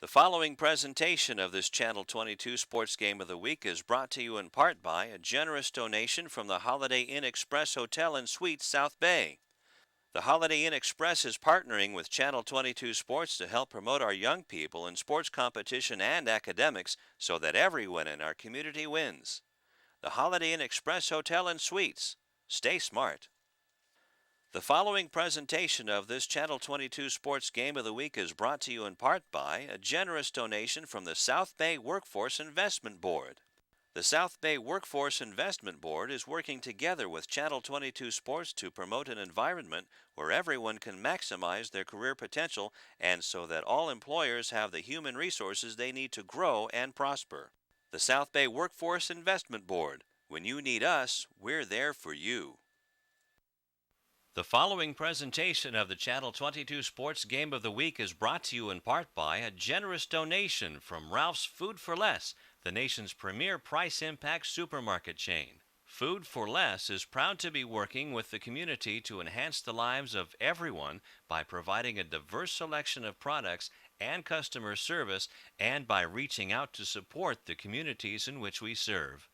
The following presentation of this Channel 22 Sports Game of the Week is brought to you in part by a generous donation from the Holiday Inn Express Hotel and Suites, South Bay. The Holiday Inn Express is partnering with Channel 22 Sports to help promote our young people in sports competition and academics so that everyone in our community wins. The Holiday Inn Express Hotel and Suites. Stay smart. The following presentation of this Channel 22 Sports Game of the Week is brought to you in part by a generous donation from the South Bay Workforce Investment Board. The South Bay Workforce Investment Board is working together with Channel 22 Sports to promote an environment where everyone can maximize their career potential and so that all employers have the human resources they need to grow and prosper. The South Bay Workforce Investment Board. When you need us, we're there for you. The following presentation of the Channel 22 Sports Game of the Week is brought to you in part by a generous donation from Ralph's Food for Less, the nation's premier price impact supermarket chain. Food for Less is proud to be working with the community to enhance the lives of everyone by providing a diverse selection of products and customer service and by reaching out to support the communities in which we serve.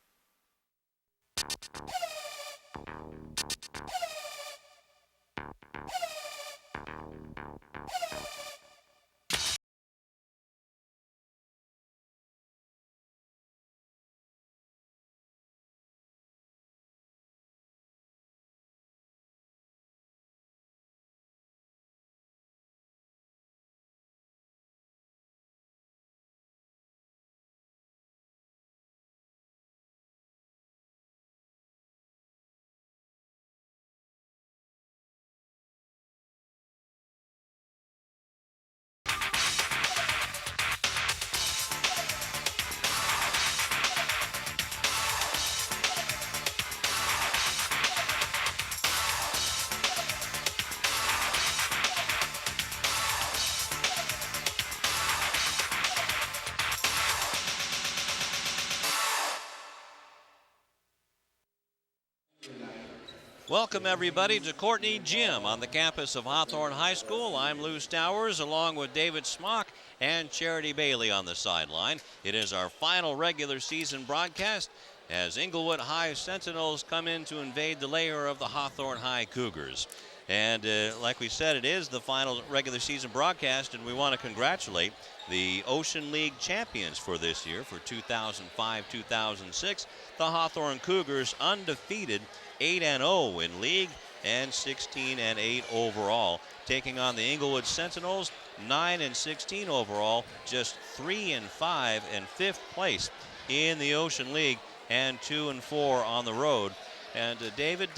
Welcome, everybody, to Courtney Gym on the campus of Hawthorne High School. I'm Lou Stowers, along with David Smock and Charity Bailey on the sideline. It is our final regular season broadcast as Inglewood High Sentinels come in to invade the lair of the Hawthorne High Cougars. And like we said, it is the final regular season broadcast, and we want to congratulate the Ocean League champions for this year, for 2005-2006. The Hawthorne Cougars undefeated, 8-0 in league and 16-8 overall, taking on the Inglewood Sentinels, 9-16 overall, just 3-5 and fifth place in the Ocean League, and 2-4 on the road. And David,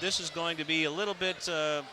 this is going to be a little bit of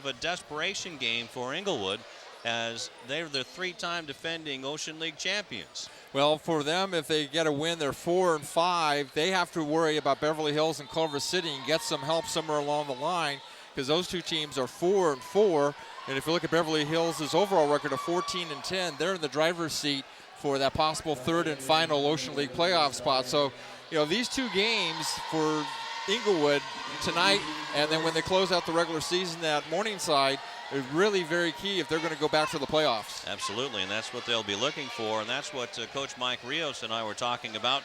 a desperation game for Inglewood, as they're the three-time defending Ocean League champions. Well, for them, if they get a win, they're 4-5. They have to worry about Beverly Hills and Culver City and get some help somewhere along the line, because those two teams are 4-4. And if you look at Beverly Hills' overall record of 14-10, they're in the driver's seat for that possible third and final Ocean League playoff spot. So, you know, these two games for Inglewood tonight, and then when they close out the regular season at Morningside, is really very key if they're going to go back to the playoffs. Absolutely, and that's what they'll be looking for, and that's what Coach Mike Rios and I were talking about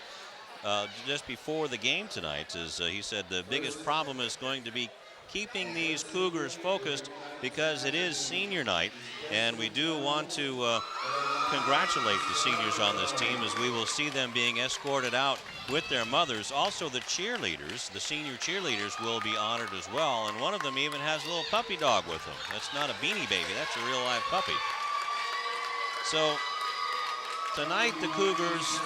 just before the game tonight. He said the biggest problem is going to be keeping these Cougars focused, because it is senior night, and we do want to congratulate the seniors on this team, as we will see them being escorted out with their mothers. Also, the cheerleaders, the senior cheerleaders, will be honored as well, and one of them even has a little puppy dog with them. That's not a Beanie Baby, that's a real live puppy. So tonight the Cougars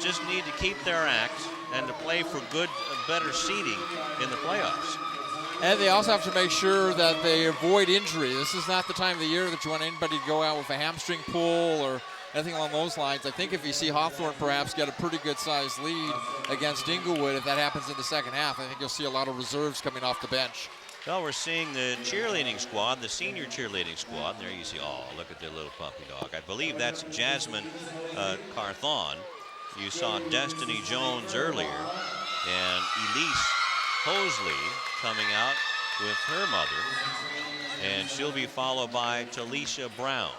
just need to keep their act and to play for good, better seeding in the playoffs. And they also have to make sure that they avoid injury. This is not the time of the year that you want anybody to go out with a hamstring pull or anything along those lines. I think if you see Hawthorne perhaps get a pretty good-sized lead against Inglewood, if that happens in the second half, I think you'll see a lot of reserves coming off the bench. Well, we're seeing the cheerleading squad, the senior cheerleading squad. There you see, oh, look at their little puppy dog. I believe that's Jasmine Carthon. You saw Destiny Jones earlier, and Elise Hosley coming out with her mother. and she'll be followed by Talisha Brown.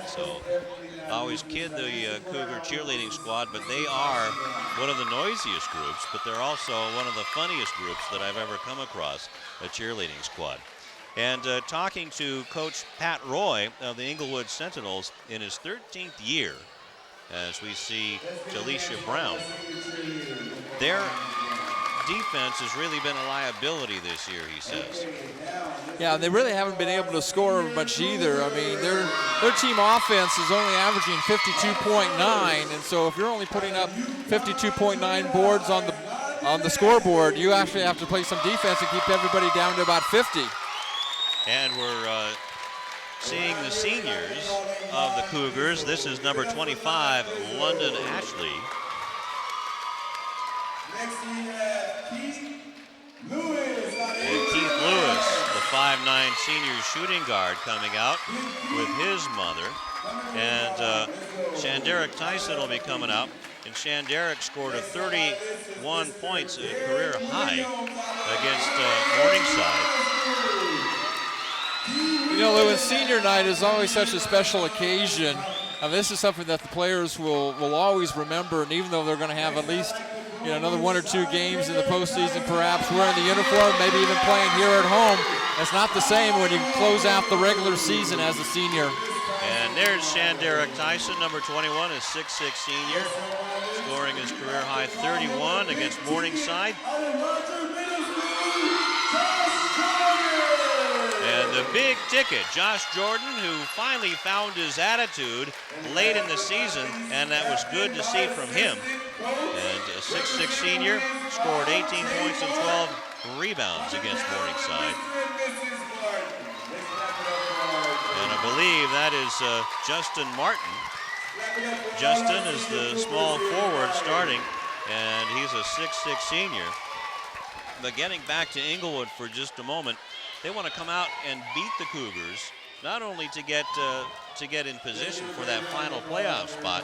So I always kid the Cougar cheerleading squad, but they are one of the noisiest groups, but they're also one of the funniest groups that I've ever come across, a cheerleading squad. And talking to Coach Pat Roy of the Inglewood Sentinels in his 13th year, as we see Talisha Brown, their defense has really been a liability this year, he says. Yeah, they really haven't been able to score much either. I mean, their team offense is only averaging 52.9, and so if you're only putting up 52.9 boards on the scoreboard, you actually have to play some defense and keep everybody down to about 50. And we're seeing the seniors of the Cougars. This is number 25, London Ashley. Next we have Keith Lewis. And Keith Lewis, the 5'9" senior shooting guard, coming out with his mother. And Shanderick Tyson will be coming out. And Shanderick scored a 31 points, a career high, against Morningside. You know, Lewis, senior night is always such a special occasion. This is something that the players will always remember, and even though they're going to have at least another 1 or 2 games in the postseason, perhaps wearing the uniform, maybe even playing here at home, it's not the same when you close out the regular season as a senior. And there's Shanderick Tyson, number 21, a 6'6" senior, scoring his career high 31 against Morningside. And the big ticket, Josh Jordan, who finally found his attitude late in the season, and that was good to see from him. And a 6'6" senior scored 18 points and 12 rebounds against Morningside. And I believe that is Justin Martin. Justin is the small forward starting, and he's a 6'6" senior. But getting back to Inglewood for just a moment, they want to come out and beat the Cougars, not only to get in position for that final playoff spot,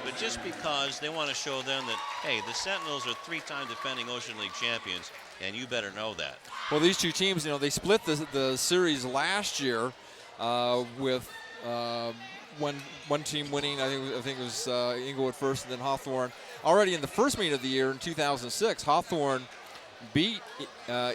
but just because they want to show them that, hey, the Sentinels are 3-time defending Ocean League champions, and you better know that. Well, these two teams, they split the series last year with one team winning. I think it was Inglewood first, and then Hawthorne. Already in the first meeting of the year in 2006, Hawthorne beat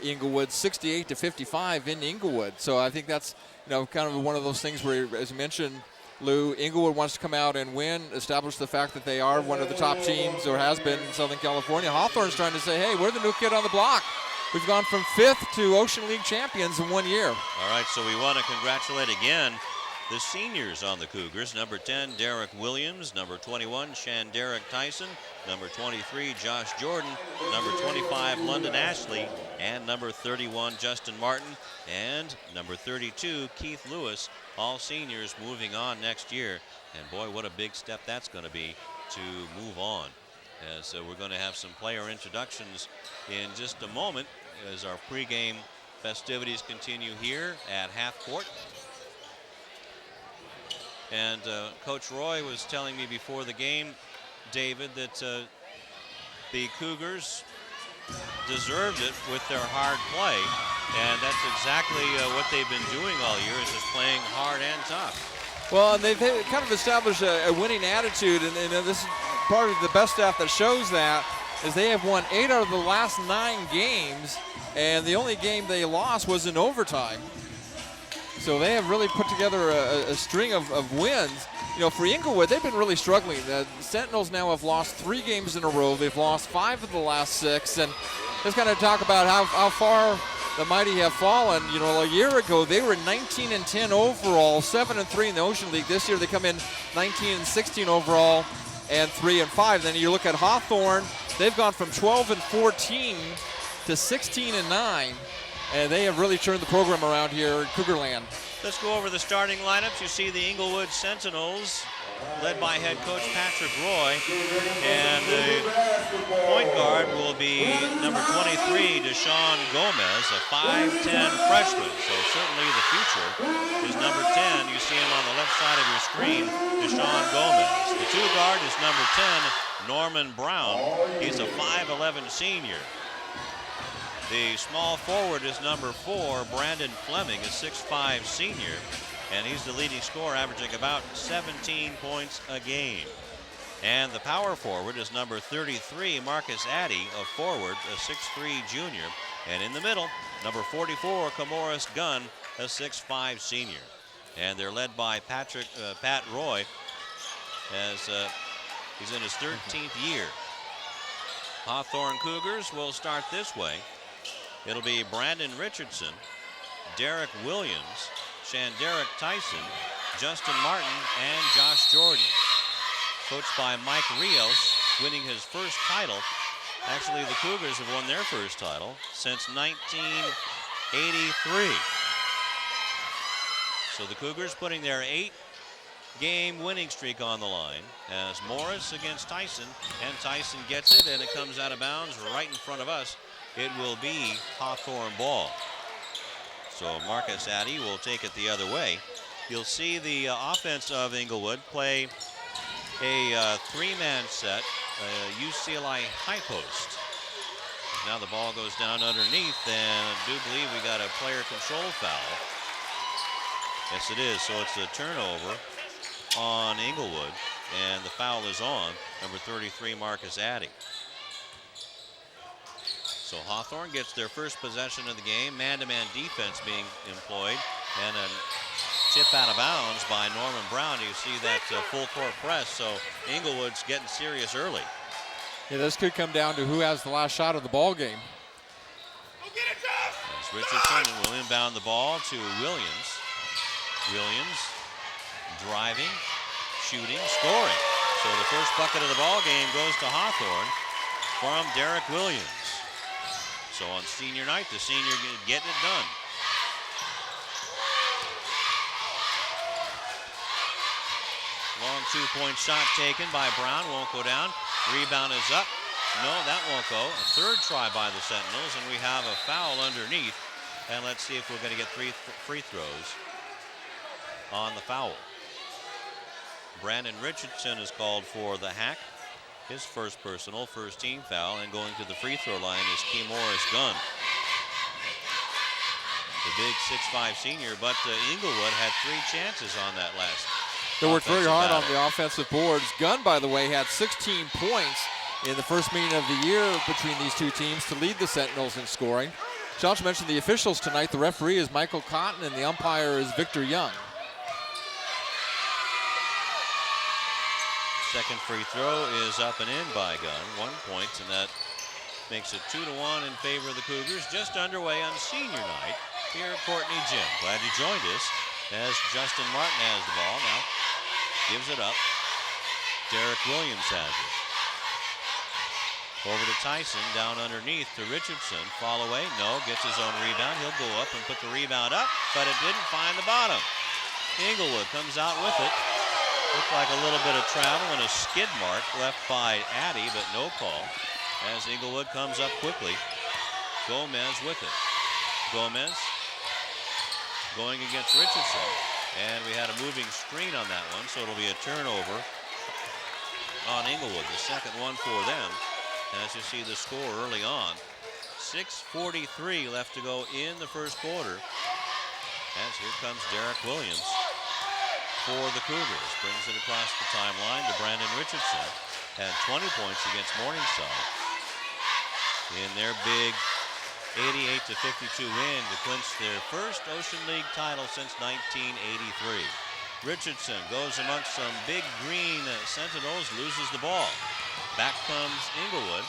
Inglewood 68-55 in Inglewood. So I think that's kind of one of those things where, as you mentioned, Lou, Inglewood wants to come out and win, establish the fact that they are one of the top teams, or has been, in Southern California. Hawthorne's trying to say, hey, we're the new kid on the block. We've gone from 5th to Ocean League champions in 1 year. All right, so we want to congratulate again the seniors on the Cougars. Number 10, Derek Williams. Number 21, Shanderick Tyson. Number 23, Josh Jordan. Number 25, London Ashley. And number 31, Justin Martin. And number 32, Keith Lewis. All seniors moving on next year. And boy, what a big step that's going to be to move on. So we're going to have some player introductions in just a moment as our pregame festivities continue here at half court. And Coach Roy was telling me before the game, David, that the Cougars deserved it with their hard play. And that's exactly what they've been doing all year, is just playing hard and tough. Well, and they've kind of established a winning attitude, and this is part of the best stuff that shows that, is they have won 8 out of the last 9 games, and the only game they lost was in overtime. So they have really put together a string of wins. For Inglewood, they've been really struggling. The Sentinels now have lost 3 games in a row. They've lost 5 of the last 6, and just kind of talk about how far the Mighty have fallen. A year ago they were 19-10 overall, 7-3 in the Ocean League. This year they come in 19-16 overall and 3-5. Then you look at Hawthorne, they've gone from 12-14 to 16-9. And they have really turned the program around here in Cougarland. Let's go over the starting lineups. You see the Inglewood Sentinels, led by head coach Patrick Roy. And the point guard will be number 23, Deshaun Gomez, a 5'10 freshman. So certainly the future is number 10. You see him on the left side of your screen, Deshaun Gomez. The 2 guard is number 10, Norman Brown. He's a 5'11 senior. The small forward is number 4, Brandon Fleming, a 6'5" senior, and he's the leading scorer, averaging about 17 points a game. And the power forward is number 33, Marcus Addy, a forward, a 6'3" junior. And in the middle, number 44, Camoris Gunn, a 6'5" senior. And they're led by Pat Roy, as he's in his 13th year. Hawthorne Cougars will start this way. It'll be Brandon Richardson, Derek Williams, Shanderick Tyson, Justin Martin, and Josh Jordan. Coached by Mike Rios, winning his first title. Actually, the Cougars have won their first title since 1983. So the Cougars putting their 8-game winning streak on the line as Morris against Tyson, and Tyson gets it, and it comes out of bounds right in front of us. It will be Hawthorne ball. So Marcus Addy will take it the other way. You'll see the offense of Inglewood play a 3-man set, UCLA high post. Now the ball goes down underneath, and I do believe we got a player control foul. Yes, it is. So it's a turnover on Inglewood, and the foul is on number 33, Marcus Addy. So Hawthorne gets their first possession of the game. Man-to-man defense being employed, and a tip out of bounds by Norman Brown. You see that full court press, so Inglewood's getting serious early. Yeah, this could come down to who has the last shot of the ball game. As Richardson will inbound the ball to Williams. Williams driving, shooting, scoring. So the first bucket of the ball game goes to Hawthorne from Derek Williams. So on senior night, the senior getting it done. Long 2-point shot taken by Brown, won't go down. Rebound is up. No, that won't go. A third try by the Sentinels, and we have a foul underneath. And let's see if we're going to get 3 free throws on the foul. Brandon Richardson is called for the hack. His first personal, first team foul, and going to the free throw line is Camoris Gunn. The big 6'5" senior, but Inglewood had 3 chances on that last. They worked very hard on the offensive boards. Gunn, by the way, had 16 points in the first meeting of the year between these two teams to lead the Sentinels in scoring. Josh mentioned the officials tonight. The referee is Michael Cotton, and the umpire is Victor Young. Second free throw is up and in by Gunn. 1 point, and that makes it 2-1 in favor of the Cougars. Just underway on senior night here at Courtney Gym. Glad you joined us as Justin Martin has the ball now. Gives it up. Derek Williams has it. Over to Tyson, down underneath to Richardson. Fall away, no, gets his own rebound. He'll go up and put the rebound up, but it didn't find the bottom. Inglewood comes out with it. Looked like a little bit of travel and a skid mark left by Addy, but no call. As Inglewood comes up quickly. Gomez with it. Gomez going against Richardson. And we had a moving screen on that one, so it'll be a turnover on Inglewood. The second one for them. As you see the score early on. 6:43 left to go in the first quarter. As here comes Derek Williams for the Cougars. Brings it across the timeline to Brandon Richardson. Had 20 points against Morningside in their big 88-52 win to clinch their first Ocean League title since 1983. Richardson goes amongst some big green Sentinels, loses the ball. Back comes Inglewood,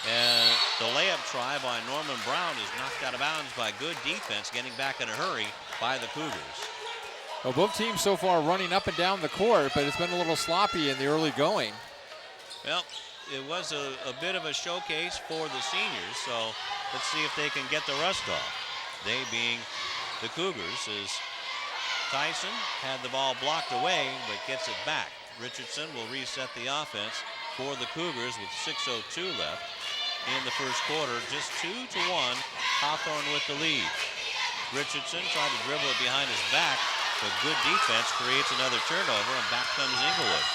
and the layup try by Norman Brown is knocked out of bounds by good defense, getting back in a hurry by the Cougars. Well, both teams so far running up and down the court, but it's been a little sloppy in the early going. Well, it was a bit of a showcase for the seniors, so let's see if they can get the rust off. They being the Cougars, as Tyson had the ball blocked away, but gets it back. Richardson will reset the offense for the Cougars with 6:02 left in the first quarter. Just 2-1, Hawthorne with the lead. Richardson tried to dribble it behind his back, but good defense creates another turnover, and back comes Inglewood.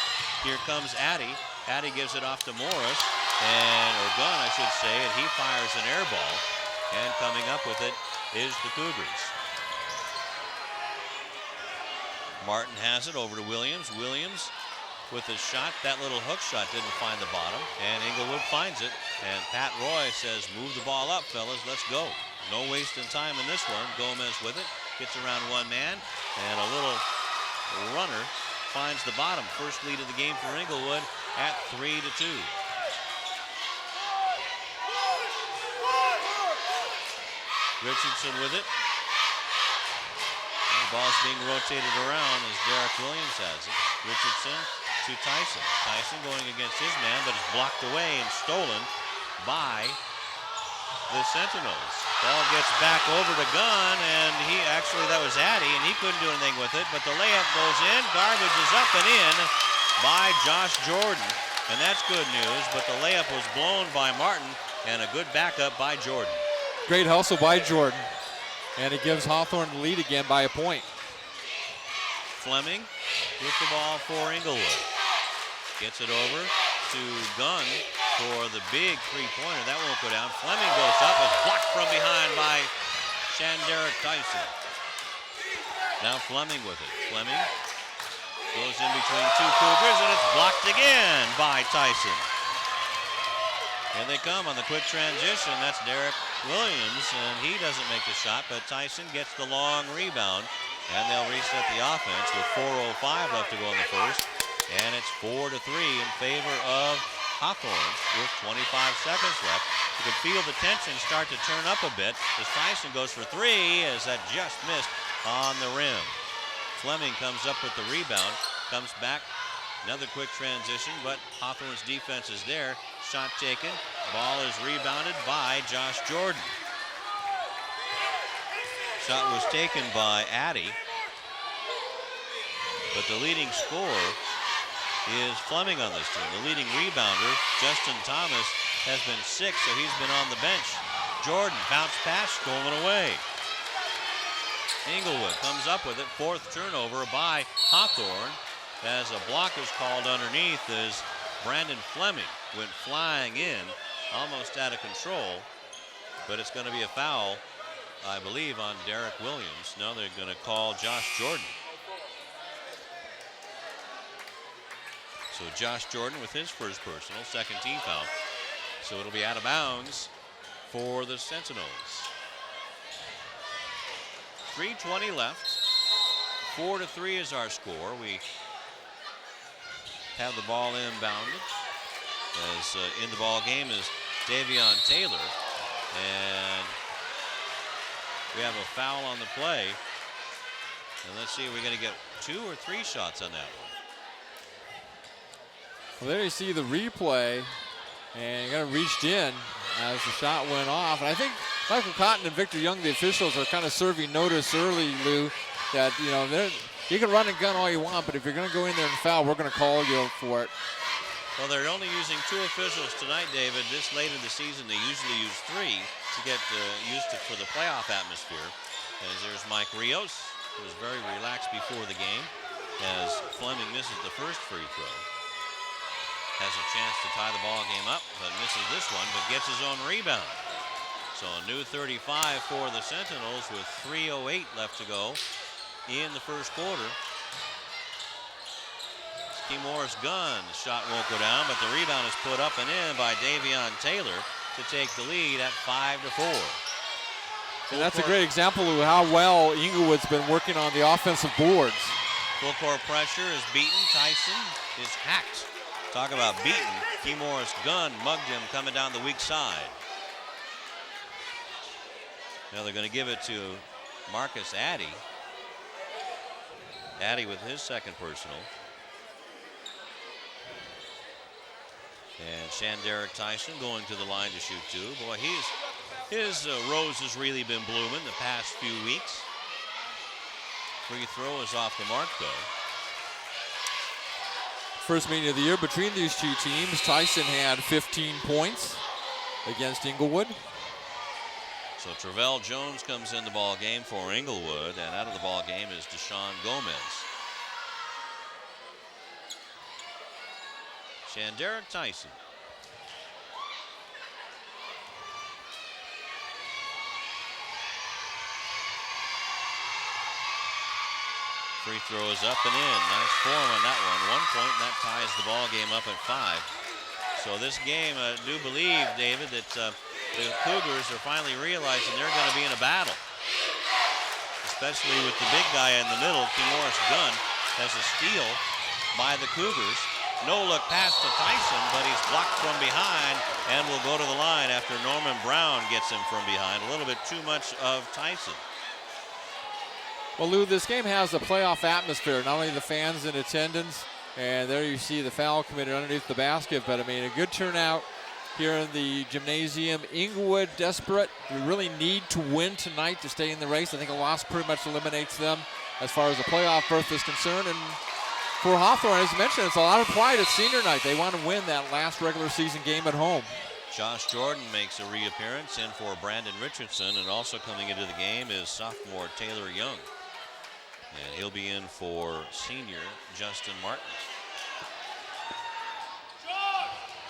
Here comes Addy. Addy gives it off to Morris, or Gunn, I should say, and he fires an air ball. And coming up with it is the Cougars. Martin has it over to Williams. Williams with his shot. That little hook shot didn't find the bottom. And Inglewood finds it. And Pat Roy says, move the ball up, fellas. Let's go. No wasting time in this one. Gomez with it. Gets around one man. And a little runner finds the bottom. First lead of the game for Inglewood at 3-2. Richardson with it. The ball's being rotated around as Derek Williams has it. Richardson to Tyson. Tyson going against his man, but it's blocked away and stolen by the Sentinels. Ball gets back over to Gunn, and that was Addy, and he couldn't do anything with it, but the layup goes in. Garbage is up and in by Josh Jordan, and that's good news, but the layup was blown by Martin, and a good backup by Jordan. Great hustle by Jordan, and it gives Hawthorne the lead again by a point. Fleming with the ball for Inglewood. Gets it over to Gunn for the big three-pointer. That won't go down. Fleming goes up. It's blocked from behind by Shanderick Tyson. Now Fleming with it. Fleming goes in between two Cougars, and it's blocked again by Tyson. Here they come on the quick transition. That's Derek Williams, and he doesn't make the shot, but Tyson gets the long rebound, and they'll reset the offense with 4:05 left to go in the first, and it's 4-3 in favor of Hawthorne with 25 seconds left. You can feel the tension start to turn up a bit as Tyson goes for three, as that just missed on the rim. Fleming comes up with the rebound, comes back, another quick transition, but Hawthorne's defense is there. Shot taken, ball is rebounded by Josh Jordan. Shot was taken by Addy, but the leading scorer is Fleming on this team. The leading rebounder, Justin Thomas, has been sick, so he's been on the bench. Jordan, bounce pass, stolen away. Inglewood comes up with it, fourth turnover by Hawthorne, as a block is called underneath as Brandon Fleming went flying in, almost out of control, but it's going to be a foul, I believe, on Derek Williams. No, they're going to call Josh Jordan. So Josh Jordan with his first personal, second team foul. So it'll be out of bounds for the Sentinels. 3:20 left. 4-3 is our score. We have the ball inbounded. As in the ball game is Davion Taylor. And we have a foul on the play. And let's see, are we going to get 2 or 3 shots on that one? Well, there you see the replay, and he kind of reached in as the shot went off. And I think Michael Cotton and Victor Young, the officials, are kind of serving notice early, Lou, that, you know, you can run and gun all you want, but if you're going to go in there and foul, we're going to call you for it. Well, they're only using 2 officials tonight, David. This late in the season, they usually use 3 to get used to for the playoff atmosphere. As there's Mike Rios, who was very relaxed before the game, as Fleming misses the first free throw. Has a chance to tie the ball game up, but misses this one, but gets his own rebound. So a new 35 for the Sentinels with 3:08 left to go in the first quarter. Morris Gunn, the shot won't go down, but the rebound is put up and in by Davion Taylor to take the lead at 5-4. And that's a great example of how well Inglewood's been working on the offensive boards. Full court pressure is beaten. Tyson is hacked. Talk about beaten. Morris Gunn mugged him coming down the weak side. Now they're going to give it to Marcus Addy. Addy with his second personal. And Shanderick Tyson going to the line to shoot 2. Boy, his rose has really been blooming the past few weeks. Free throw is off the mark, though. First meeting of the year between these two teams. Tyson had 15 points against Inglewood. So Travell Jones comes in the ball game for Inglewood, and out of the ball game is Deshaun Gomez. Shanderick Tyson. free throw is up and in. Nice form on that one. 1 point, and that ties the ball game up at 5. So this game, I do believe, David, that the Cougars are finally realizing they're going to be in a battle, especially with the big guy in the middle. Morris Gunn has a steal by the Cougars. No look pass to Tyson, but he's blocked from behind and will go to the line after Norman Brown gets him from behind. A little bit too much of Tyson. Well, Lou, this game has a playoff atmosphere, not only the fans in attendance, and there you see the foul committed underneath the basket, but I mean, a good turnout here in the gymnasium. Inglewood desperate. We really need to win tonight to stay in the race. I think a loss pretty much eliminates them as far as the playoff berth is concerned. And for Hawthorne, as mentioned, it's a lot of pride at senior night. They want to win that last regular season game at home. Josh Jordan makes a reappearance in for Brandon Richardson, and also coming into the game is sophomore Taylor Young. And he'll be in for senior Justin Martin.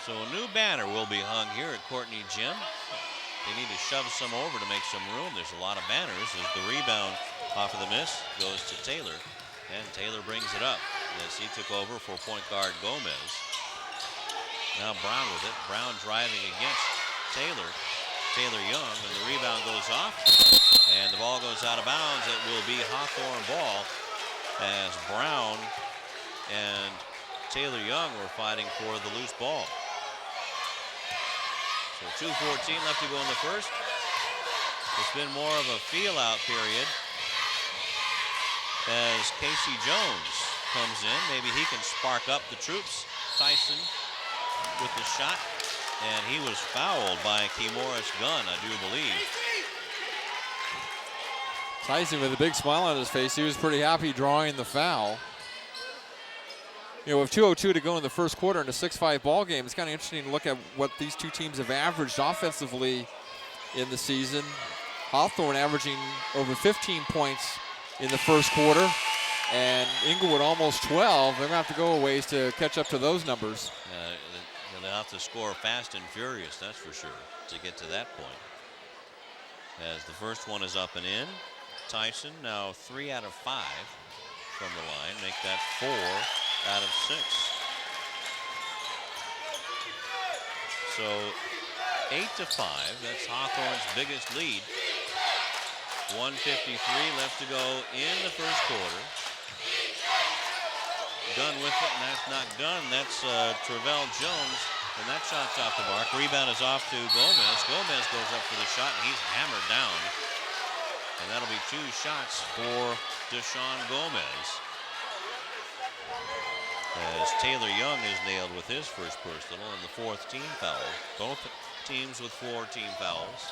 So a new banner will be hung here at Courtney Gym. They need to shove some over to make some room. There's a lot of banners as the rebound off of the miss goes to Taylor. And Taylor brings it up as he took over for point guard Gomez. Now Brown with it. Brown driving against Taylor. Taylor Young, and the rebound goes off. And the ball goes out of bounds. It will be Hawthorne ball as Brown and Taylor Young were fighting for the loose ball. So 2:14 left to go in the first. It's been more of a feel-out period as Casey Jones comes in. Maybe he can spark up the troops. Tyson with the shot, and he was fouled by Morris Gunn, I do believe. Tyson with a big smile on his face. He was pretty happy drawing the foul. You know, with 2:02 to go in the first quarter in a 6-5 ball game, it's kind of interesting to look at what these two teams have averaged offensively in the season. Hawthorne averaging over 15 points in the first quarter, and Inglewood almost 12. They're going to have to go a ways to catch up to those numbers. They'll have to score fast and furious, that's for sure, to get to that point. As the first one is up and in. Tyson now 3 out of 5 from the line. Make that 4 out of 6. So 8-5. That's Hawthorne's biggest lead. 1:53 left to go in the first quarter. Gunn with it, and that's not Gunn. That's Travell Jones, and that shot's off the mark. Rebound is off to Gomez. Gomez goes up for the shot, and he's hammered down. And that'll be 2 shots for Deshaun Gomez. As Taylor Young is nailed with his first personal and the 4th team foul. Both teams with 4 team fouls.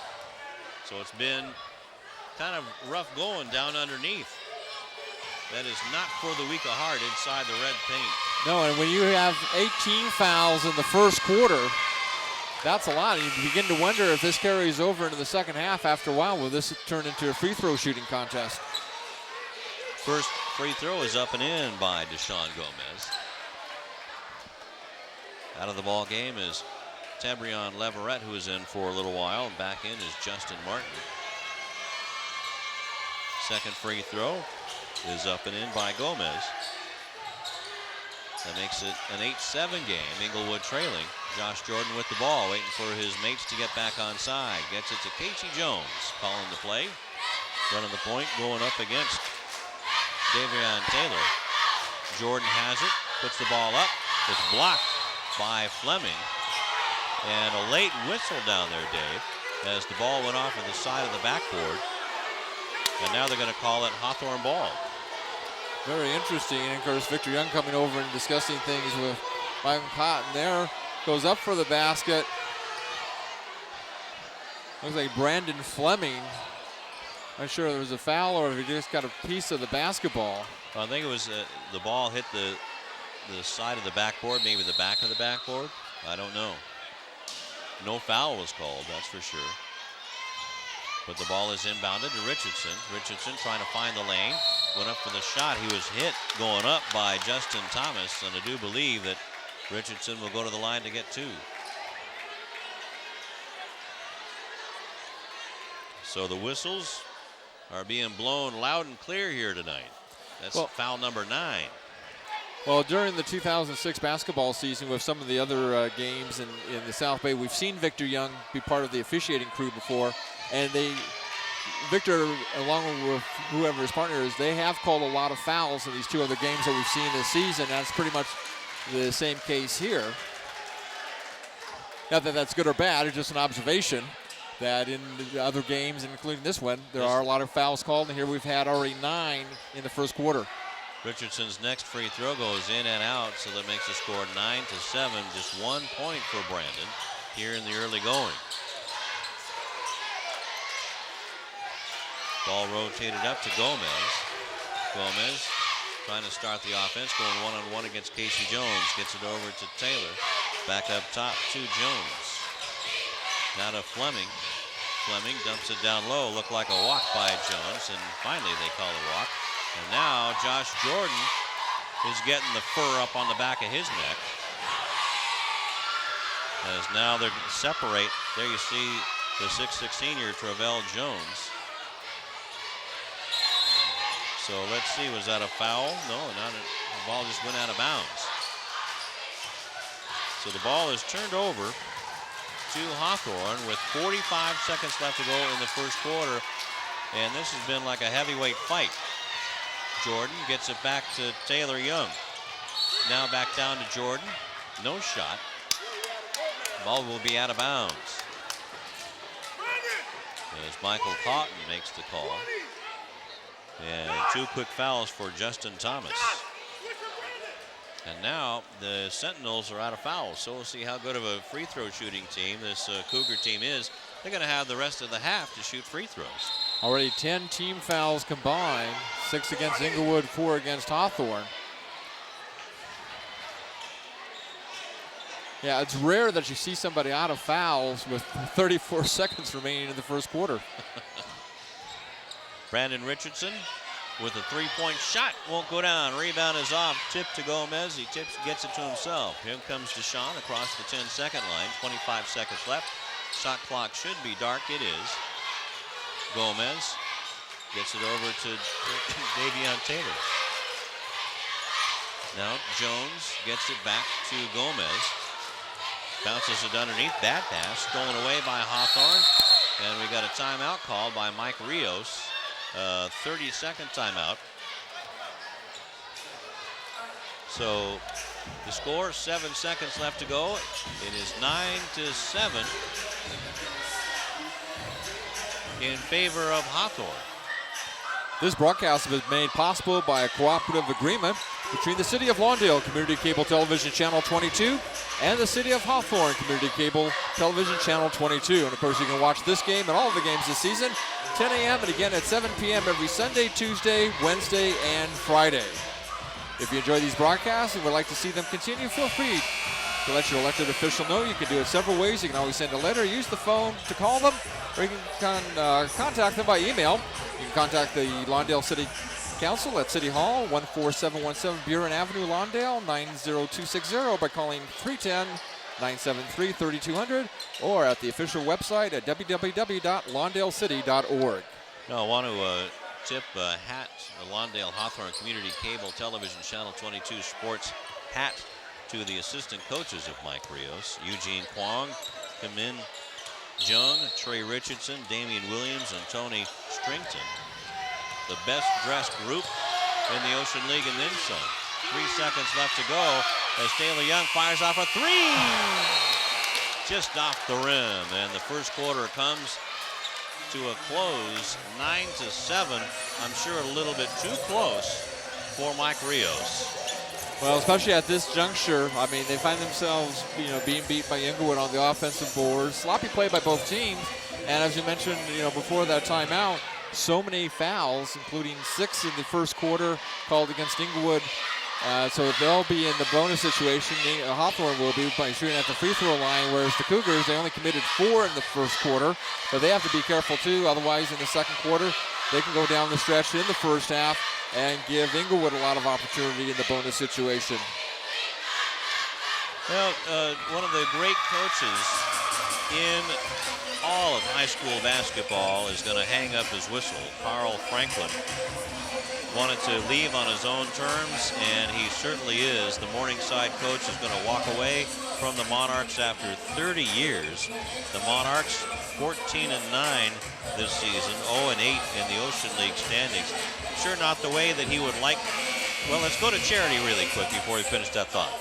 So it's been kind of rough going down underneath. That is not for the weak of heart inside the red paint. No, and when you have 18 fouls in the first quarter, that's a lot. You begin to wonder if this carries over into the second half. After a while, will this turn into a free throw shooting contest? First free throw is up and in by Deshaun Gomez. Out of the ball game is Tabrion Leverett, who is in for a little while. Back in is Justin Martin. Second free throw is up and in by Gomez. That makes it an 8-7 game. Inglewood trailing. Josh Jordan with the ball, waiting for his mates to get back on side. Gets it to Casey Jones, calling the play. Running the point, going up against Davion Taylor. Jordan has it, puts the ball up. It's blocked by Fleming. And a late whistle down there, Dave, as the ball went off on the side of the backboard. And now they're going to call it Hawthorne ball. Very interesting. And of course, Victor Young coming over and discussing things with Michael Cotton there. Goes up for the basket. Looks like Brandon Fleming. Not sure if there was a foul or if he just got a piece of the basketball. Well, I think it was the ball hit the side of the backboard, maybe the back of the backboard. I don't know. No foul was called, that's for sure. But the ball is inbounded to Richardson. Richardson trying to find the lane. Went up for the shot. He was hit going up by Justin Thomas, and I do believe that Richardson will go to the line to get 2. So the whistles are being blown loud and clear here tonight. That's foul number 9. Well, during the 2006 basketball season with some of the other games in the South Bay, we've seen Victor Young be part of the officiating crew before, and Victor, along with whoever his partner is, they have called a lot of fouls in these 2 other games that we've seen this season. That's pretty much the same case here. Not that that's good or bad, it's just an observation that in the other games, including this one, there are a lot of fouls called, and here we've had already 9 in the first quarter. Richardson's next free throw goes in and out, so that makes the score 9-7. Just 1 point for Brandon here in the early going. Ball rotated up to Gomez. Gomez trying to start the offense, going one-on-one against Casey Jones. Gets it over to Taylor. Back up top to Jones. Now to Fleming. Fleming dumps it down low. Looked like a walk by Jones, and finally they call a walk. And now Josh Jordan is getting the fur up on the back of his neck. As now they're separate. There you see the 6'6" senior, Travell Jones. So let's see, was that a foul? No, not a, the ball just went out of bounds. So the ball is turned over to Hawthorne with 45 seconds left to go in the first quarter. And this has been like a heavyweight fight. Jordan gets it back to Taylor Young. Now back down to Jordan. No shot. Ball will be out of bounds. As Michael Cotton makes the call. And 2 quick fouls for Justin Thomas. And now the Sentinels are out of fouls. So we'll see how good of a free throw shooting team this Cougar team is. They're going to have the rest of the half to shoot free throws. Already 10 team fouls combined, 6 against Inglewood, 4 against Hawthorne. Yeah, it's rare that you see somebody out of fouls with 34 seconds remaining in the first quarter. Brandon Richardson with a 3-point shot. Won't go down. Rebound is off. Tip to Gomez. He gets it to himself. Here comes Deshaun across the 10-second line. 25 seconds left. Shot clock should be dark. It is. Gomez gets it over to Davion Taylor. Now Jones gets it back to Gomez. Bounces it underneath. Bad pass. Stolen away by Hawthorne. And we got a timeout called by Mike Rios. 30-second timeout. So the score, 7 seconds left to go. It is 9-7 in favor of Hawthorne. This broadcast has been made possible by a cooperative agreement between the City of Lawndale Community Cable Television Channel 22 and the City of Hawthorne Community Cable Television Channel 22. And of course you can watch this game and all of the games this season 10 a.m. and again at 7 p.m. every Sunday, Tuesday, Wednesday, and Friday. If you enjoy these broadcasts and would like to see them continue, feel free to let your elected official know. You can do it several ways. You can always send a letter, use the phone to call them, or you can contact them by email. You can contact the Lawndale City Council at City Hall, 14717 Buren Avenue, Lawndale, 90260 by calling 310-973-3200 or at the official website at www.lawndalecity.org. Now I want to tip a hat, a Lawndale Hawthorne Community Cable Television Channel 22 Sports hat to the assistant coaches of Mike Rios, Eugene Kwong, Kamin Jung, Trey Richardson, Damian Williams, and Tony Strington. The best dressed group in the Ocean League and then some. 3 seconds left to go as Taylor Young fires off a 3. Just off the rim, and the first quarter comes to a close, 9-7. I'm sure a little bit too close for Mike Rios. Well, especially at this juncture, I mean, they find themselves, being beat by Inglewood on the offensive board. Sloppy play by both teams, and as you mentioned, before that timeout, so many fouls, including 6 in the first quarter called against Inglewood. So they'll be in the bonus situation. Hawthorne will be by shooting at the free throw line, whereas the Cougars, they only committed 4 in the first quarter. But they have to be careful, too. Otherwise, in the second quarter, they can go down the stretch in the first half and give Inglewood a lot of opportunity in the bonus situation. Well, one of the great coaches in all of high school basketball is going to hang up his whistle. Carl Franklin wanted to leave on his own terms, and he certainly is. The Morningside coach is going to walk away from the Monarchs after 30 years. The Monarchs 14-9 this season, 0-8 in the Ocean League standings. Sure not the way that he would like. Well, let's go to Charity really quick before we finish that thought.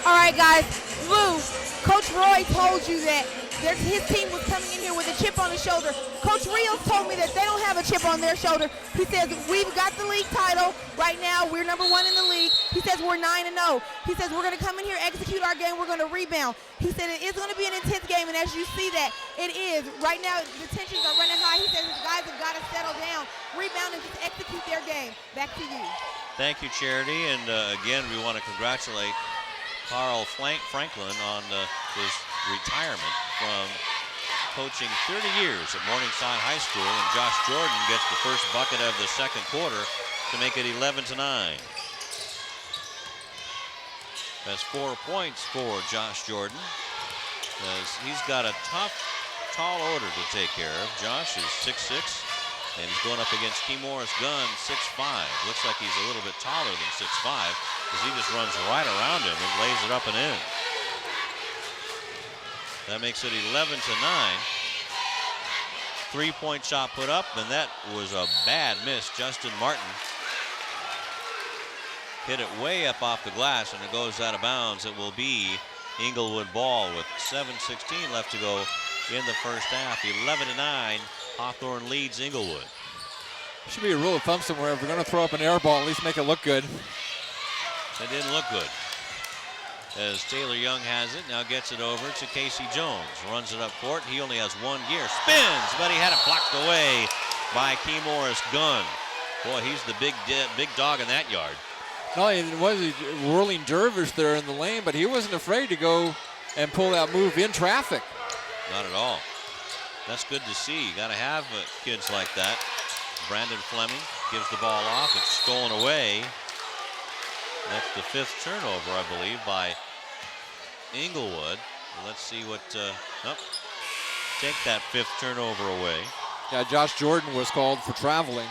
All right, guys. Lou, Coach Roy told you that his team was coming in here with a chip on his shoulder. Coach Rios told me that they don't have a chip on their shoulder. He says, we've got the league title. Right now, we're #1 in the league. He says we're 9-0. He says we're going to come in here, execute our game. We're going to rebound. He said it is going to be an intense game, and as you see that, it is. Right now, the tensions are running high. He says the guys have got to settle down, rebound, and just execute their game. Back to you. Thank you, Charity. And again, we want to congratulate Carl Franklin on his retirement from coaching 30 years at Morningside High School, and Josh Jordan gets the first bucket of the second quarter to make it 11-9. That's 4 points for Josh Jordan, as he's got a tough, tall order to take care of. Josh is 6'6", and he's going up against Morris Gunn, 6'5". Looks like he's a little bit taller than 6'5", because he just runs right around him and lays it up and in. That makes it 11-9. 3-point shot put up, and that was a bad miss. Justin Martin hit it way up off the glass, and it goes out of bounds. It will be Inglewood ball with 7:16 left to go in the first half. 11-9. Hawthorne leads Inglewood. Should be a rule of thumb somewhere. If we're going to throw up an air ball, at least make it look good. It didn't look good. As Taylor Young has it, now gets it over to Casey Jones. Runs it up court. He only has one gear. Spins, but he had it blocked away by Morris Gunn. Boy, he's the big dog in that yard. Not only was he whirling dervish there in the lane, but he wasn't afraid to go and pull that move in traffic. Not at all. That's good to see. You got to have kids like that. Brandon Fleming gives the ball off. It's stolen away. That's the 5th turnover, I believe, by Inglewood. Let's see what. Take that 5th turnover away. Yeah, Josh Jordan was called for traveling.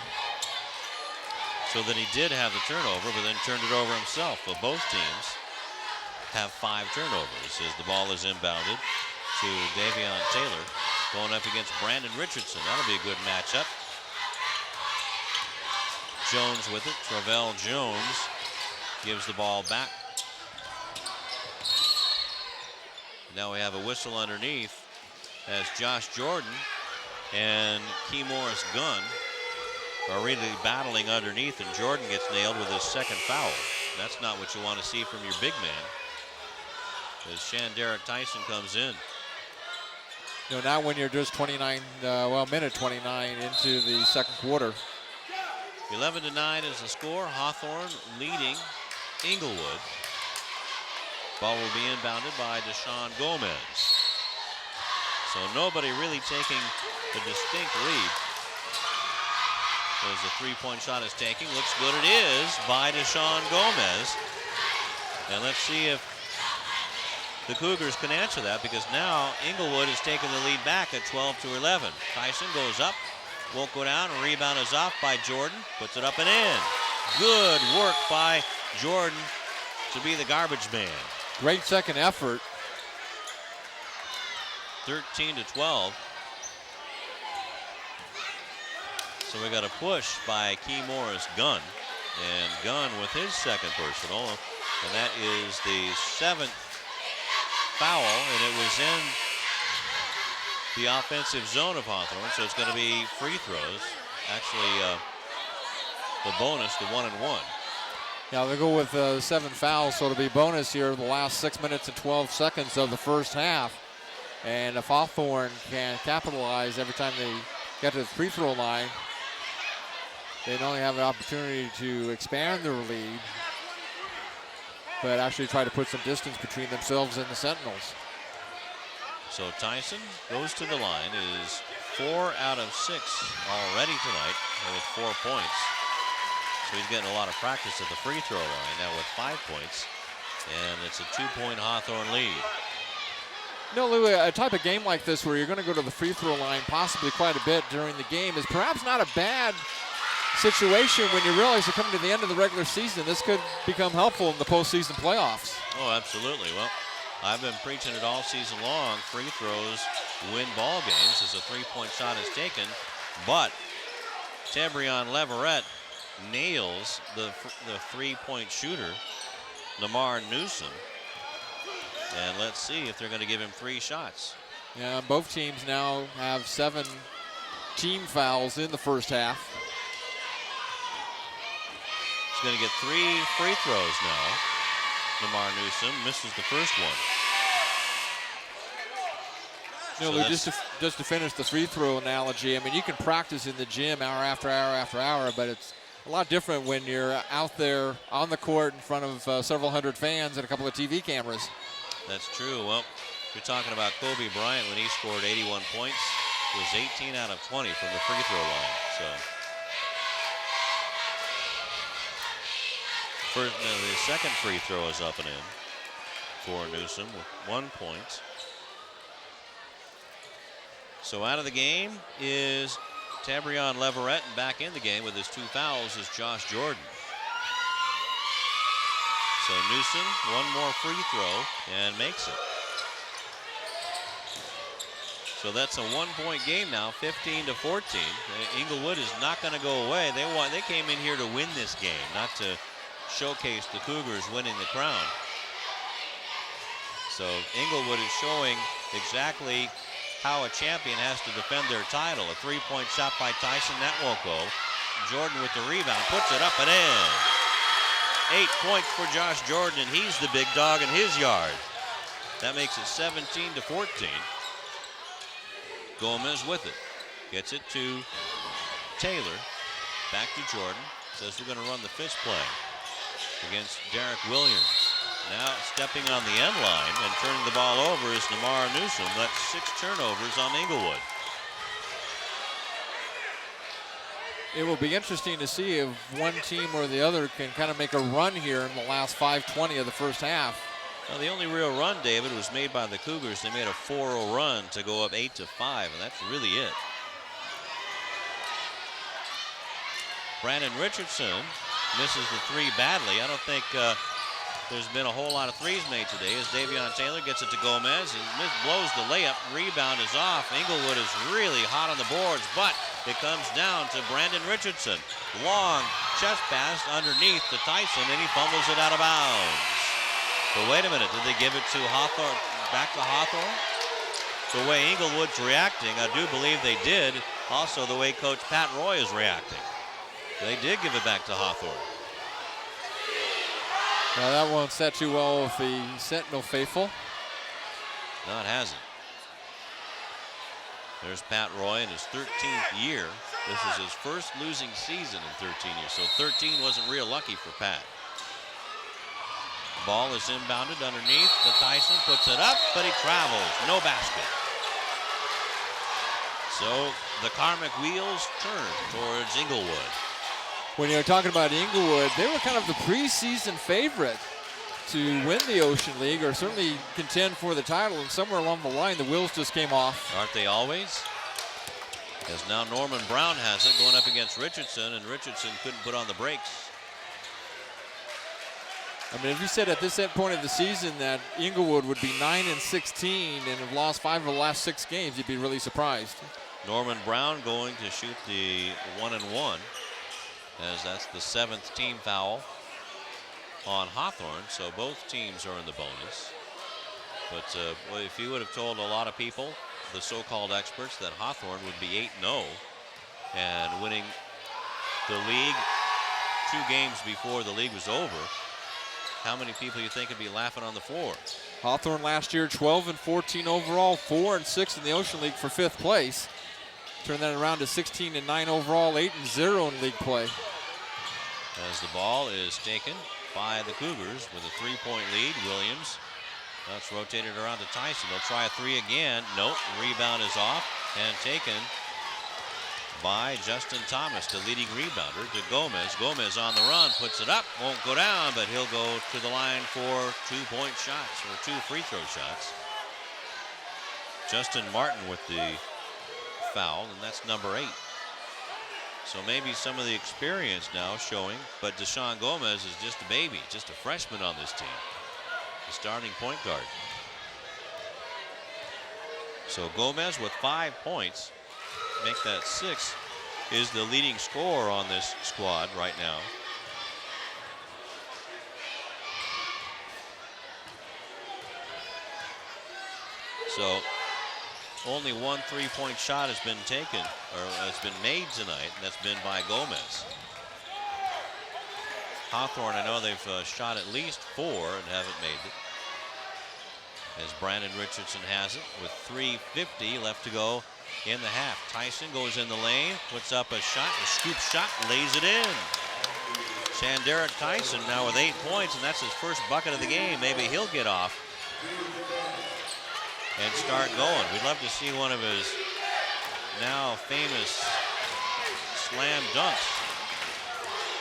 So then he did have the turnover, but then turned it over himself. But both teams have 5 turnovers as the ball is inbounded to Davion Taylor, going up against Brandon Richardson. That'll be a good matchup. Jones with it. Travell Jones gives the ball back. Now we have a whistle underneath as Josh Jordan and Morris Gunn are really battling underneath, and Jordan gets nailed with his 2nd foul. That's not what you want to see from your big man. As Shanderick Tyson comes in. You know, now when you're just 29, minute 29 into the second quarter. 11-9 is the score. Hawthorne leading Inglewood. Ball will be inbounded by Deshaun Gomez. So nobody really taking the distinct lead. As the 3-point shot is taken. Looks good. It is by Deshaun Gomez. And let's see if the Cougars can answer that, because now Inglewood has taken the lead back at 12-11. Tyson goes up. Won't go down. A rebound is off by Jordan. Puts it up and in. Good work by Jordan to be the garbage man. Great second effort. 13-12. So we got a push by Morris Gunn. And Gunn with his 2nd personal. And that is the 7th foul. And it was in the offensive zone of Hawthorne. So it's going to be free throws. Actually, the bonus, the 1-and-1. Yeah, they go with 7 fouls, so it'll be bonus here in the last 6 minutes and 12 seconds of the first half. And if Hawthorne can capitalize every time they get to the free throw line, they not only have an opportunity to expand their lead, but actually try to put some distance between themselves and the Sentinels. So Tyson goes to the line, is 4 out of 6 already tonight with 4 points. So he's getting a lot of practice at the free throw line now with 5 points. And it's a 2-point Hawthorne lead. No, Lou, a type of game like this where you're going to go to the free throw line possibly quite a bit during the game is perhaps not a bad situation when you realize you're coming to the end of the regular season. This could become helpful in the postseason playoffs. Oh, absolutely. Well, I've been preaching it all season long. Free throws win ball games as a three-point shot is taken. But Tabrion Leverett nails the three-point shooter, Lamar Newsom. And let's see if they're going to give him 3 shots. Yeah, both teams now have 7 team fouls in the first half. He's going to get 3 free throws now. Lamar Newsom misses the first one. You know, Lou, just to finish the free throw analogy, I mean, you can practice in the gym hour after hour after hour, but it's a lot different when you're out there on the court in front of several hundred fans and a couple of TV cameras. That's true. Well, you're talking about Kobe Bryant when he scored 81 points. It was 18 out of 20 from the free throw line. So, the second free throw is up and in for Newsom with 1 point. So out of the game is Tabrion Leverett, and back in the game with his 2 fouls is Josh Jordan. So Newsom, 1 more free throw and makes it. So that's a 1-point game now, 15-14. Inglewood is not going to go away. They came in here to win this game, not to showcase the Cougars winning the crown. So Inglewood is showing exactly how a champion has to defend their title. A 3-point shot by Tyson, that won't go. Jordan with the rebound, puts it up and in. 8 points for Josh Jordan, and he's the big dog in his yard. That makes it 17-14. Gomez with it. Gets it to Taylor. Back to Jordan. Says we're going to run the fist play against Derek Williams. Now stepping on the end line and turning the ball over is Lamar Newsom. That's 6 turnovers on Inglewood. It will be interesting to see if one team or the other can kind of make a run here in the last 5:20 of the first half. Now, the only real run, David, was made by the Cougars. They made a 4-0 run to go up 8-5, and that's really it. Brandon Richardson misses the 3 badly. I don't think there's been a whole lot of threes made today as Davion Taylor gets it to Gomez and blows the layup. Rebound is off. Inglewood is really hot on the boards, but it comes down to Brandon Richardson. Long chest pass underneath to Tyson, and he fumbles it out of bounds. But wait a minute, did they give it to Hawthorne, back to Hawthorne? The way Inglewood's reacting, I do believe they did. Also the way Coach Pat Roy is reacting. They did give it back to Hawthorne. Now that won't set too well with the Sentinel faithful. No, it hasn't. There's Pat Roy in his 13th year. This is his first losing season in 13 years, so 13 wasn't real lucky for Pat. Ball is inbounded underneath to Tyson, puts it up, but he travels, no basket. So the karmic wheels turn towards Inglewood. When you're talking about Inglewood, they were kind of the preseason favorite to win the Ocean League or certainly contend for the title, and somewhere along the line the wheels just came off. Aren't they always? As now Norman Brown has it going up against Richardson, and Richardson couldn't put on the brakes. I mean, if you said at this point of the season that Inglewood would be 9-16 and have lost 5 of the last 6 games, you'd be really surprised. Norman Brown going to shoot the 1-1, as that's the 7th team foul on Hawthorne, so both teams are in the bonus. But well, if you would have told a lot of people, the so-called experts, that Hawthorne would be 8-0 and winning the league 2 games before the league was over, how many people you think would be laughing on the floor? Hawthorne last year 12-14 overall, 4-6 in the Ocean League for 5th place. Turn that around to 16-9 overall, 8-0 in league play. As the ball is taken by the Cougars with a 3-point lead, Williams. That's rotated around to Tyson. They'll try a 3 again. Nope, rebound is off and taken by Justin Thomas, the leading rebounder, to Gomez. Gomez on the run, puts it up, won't go down, but he'll go to the line for 2-point shots, or 2 free throw shots. Justin Martin with the foul, and that's number 8. So maybe some of the experience now showing, but Deshaun Gomez is just a baby, just a freshman on this team, the starting point guard. So Gomez with 5 points, make that 6, is the leading scorer on this squad right now. So only one 3-point shot has been taken, or has been made tonight, and that's been by Gomez. Hawthorne, I know they've shot at least 4 and haven't made it. As Brandon Richardson has it with 3:50 left to go in the half. Tyson goes in the lane, puts up a shot, a scoop shot, lays it in. Shanderick Tyson now with 8 points, and that's his first bucket of the game. Maybe he'll get off and start going. We'd love to see one of his now famous slam dunks.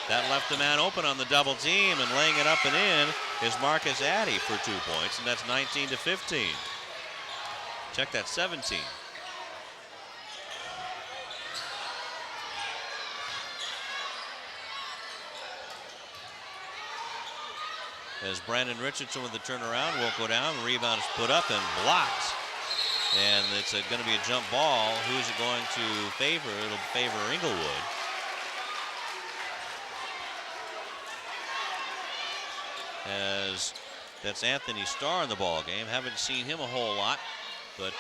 That left the man open on the double team, and laying it up and in is Marcus Addy for 2 points, and that's 19-15. Check that, 17. As Brandon Richardson with the turnaround will go down, rebound is put up and blocked. And it's going to be a jump ball. Who's it going to favor? It'll favor Inglewood. As that's Anthony Starr in the ball game. Haven't seen him a whole lot, but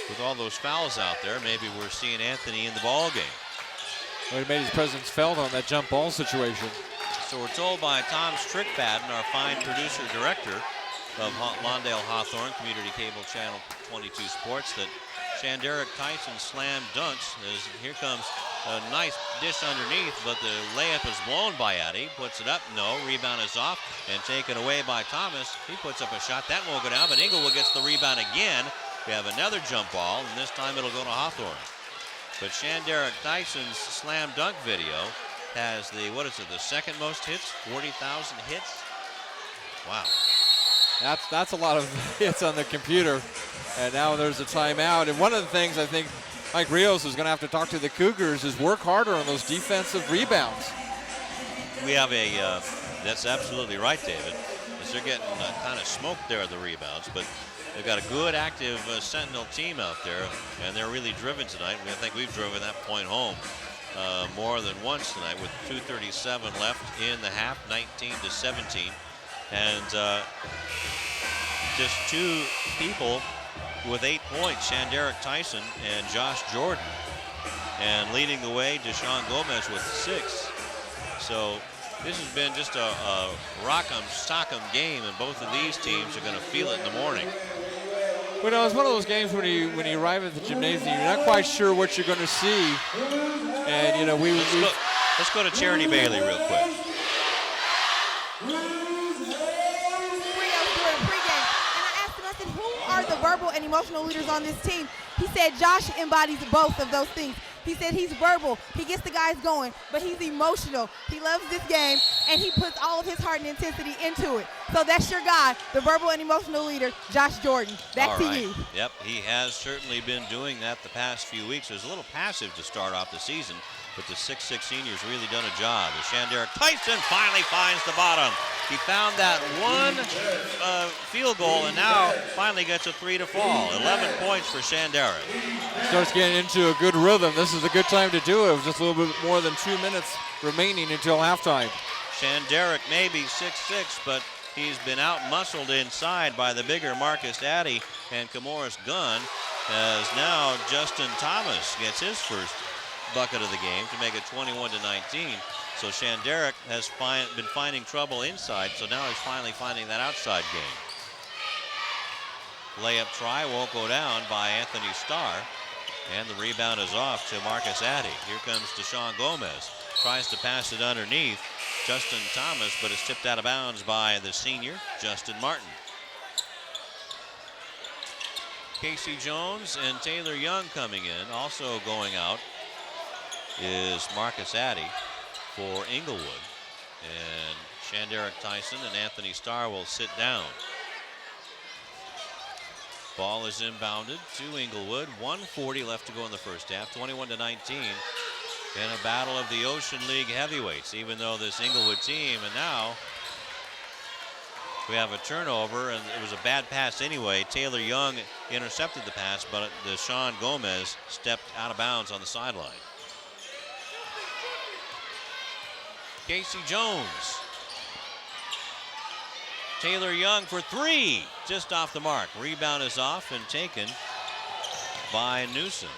with all those fouls out there, maybe we're seeing Anthony in the ball game. Well, he made his presence felt on that jump ball situation. So we're told by Tom Strickfaden, our fine producer director of Lawndale Hawthorne Community Cable Channel 22 Sports, that Shanderick Tyson slam dunks. As here comes a nice dish underneath, but the layup is blown by Addy. Puts it up, no. Rebound is off and taken away by Thomas. He puts up a shot. That won't go down, but Inglewood gets the rebound again. We have another jump ball, and this time it'll go to Hawthorne. But Shanderick Tyson's slam dunk video has the, what is it, the second most hits, 40,000 hits. Wow. That's a lot of hits on the computer. And now there's a timeout. And one of the things I think Mike Rios is going to have to talk to the Cougars is work harder on those defensive rebounds. We have a, that's absolutely right, David, as they're getting kind of smoked there at the rebounds, but they've got a good active Sentinel team out there, and they're really driven tonight. I think we've driven that point home more than once tonight with 2:37 left in the half, 19-17. And just two people with 8 points, Shanderick Tyson and Josh Jordan. And leading the way, Deshaun Gomez with 6. So this has been just a rock'em sock'em game, and both of these teams are going to feel it in the morning. Well, no, it's one of those games when you arrive at the gymnasium, you're not quite sure what you're going to see. And, you know, let's go to Charity Bailey real quick. The verbal and emotional leaders on this team. He said Josh embodies both of those things. He said he's verbal, he gets the guys going, but he's emotional. He loves this game, and he puts all of his heart and intensity into it. So that's your guy, the verbal and emotional leader, Josh Jordan. Back to you. Yep, he has certainly been doing that the past few weeks. It was a little passive to start off the season, but the 6'6" senior's really done a job. As Shanderick Tyson finally finds the bottom. He found that one field goal, and now finally gets a 3 to fall. 11 points for Shanderick. Starts getting into a good rhythm. This is a good time to do it. With just a little bit more than 2 minutes remaining until halftime. Shanderick may be 6'6", but he's been out-muscled inside by the bigger Marcus Addy and Camoris Gunn, as now Justin Thomas gets his first bucket of the game to make it 21-19. So Shanderick has been finding trouble inside, so now he's finally finding that outside game. Layup try won't go down by Anthony Starr, and the rebound is off to Marcus Addy. Here comes Deshaun Gomez. Tries to pass it underneath Justin Thomas, but it's tipped out of bounds by the senior, Justin Martin. Casey Jones and Taylor Young coming in. Also going out is Marcus Addy for Inglewood. And Shanderick Tyson and Anthony Starr will sit down. Ball is inbounded to Inglewood. 1:40 left to go in the first half. 21-19 in a battle of the Ocean League heavyweights, even though this Inglewood team, and now we have a turnover, and it was a bad pass anyway. Taylor Young intercepted the pass, but Deshaun Gomez stepped out of bounds on the sideline. Casey Jones. Taylor Young for three, just off the mark. Rebound is off and taken by Newsom.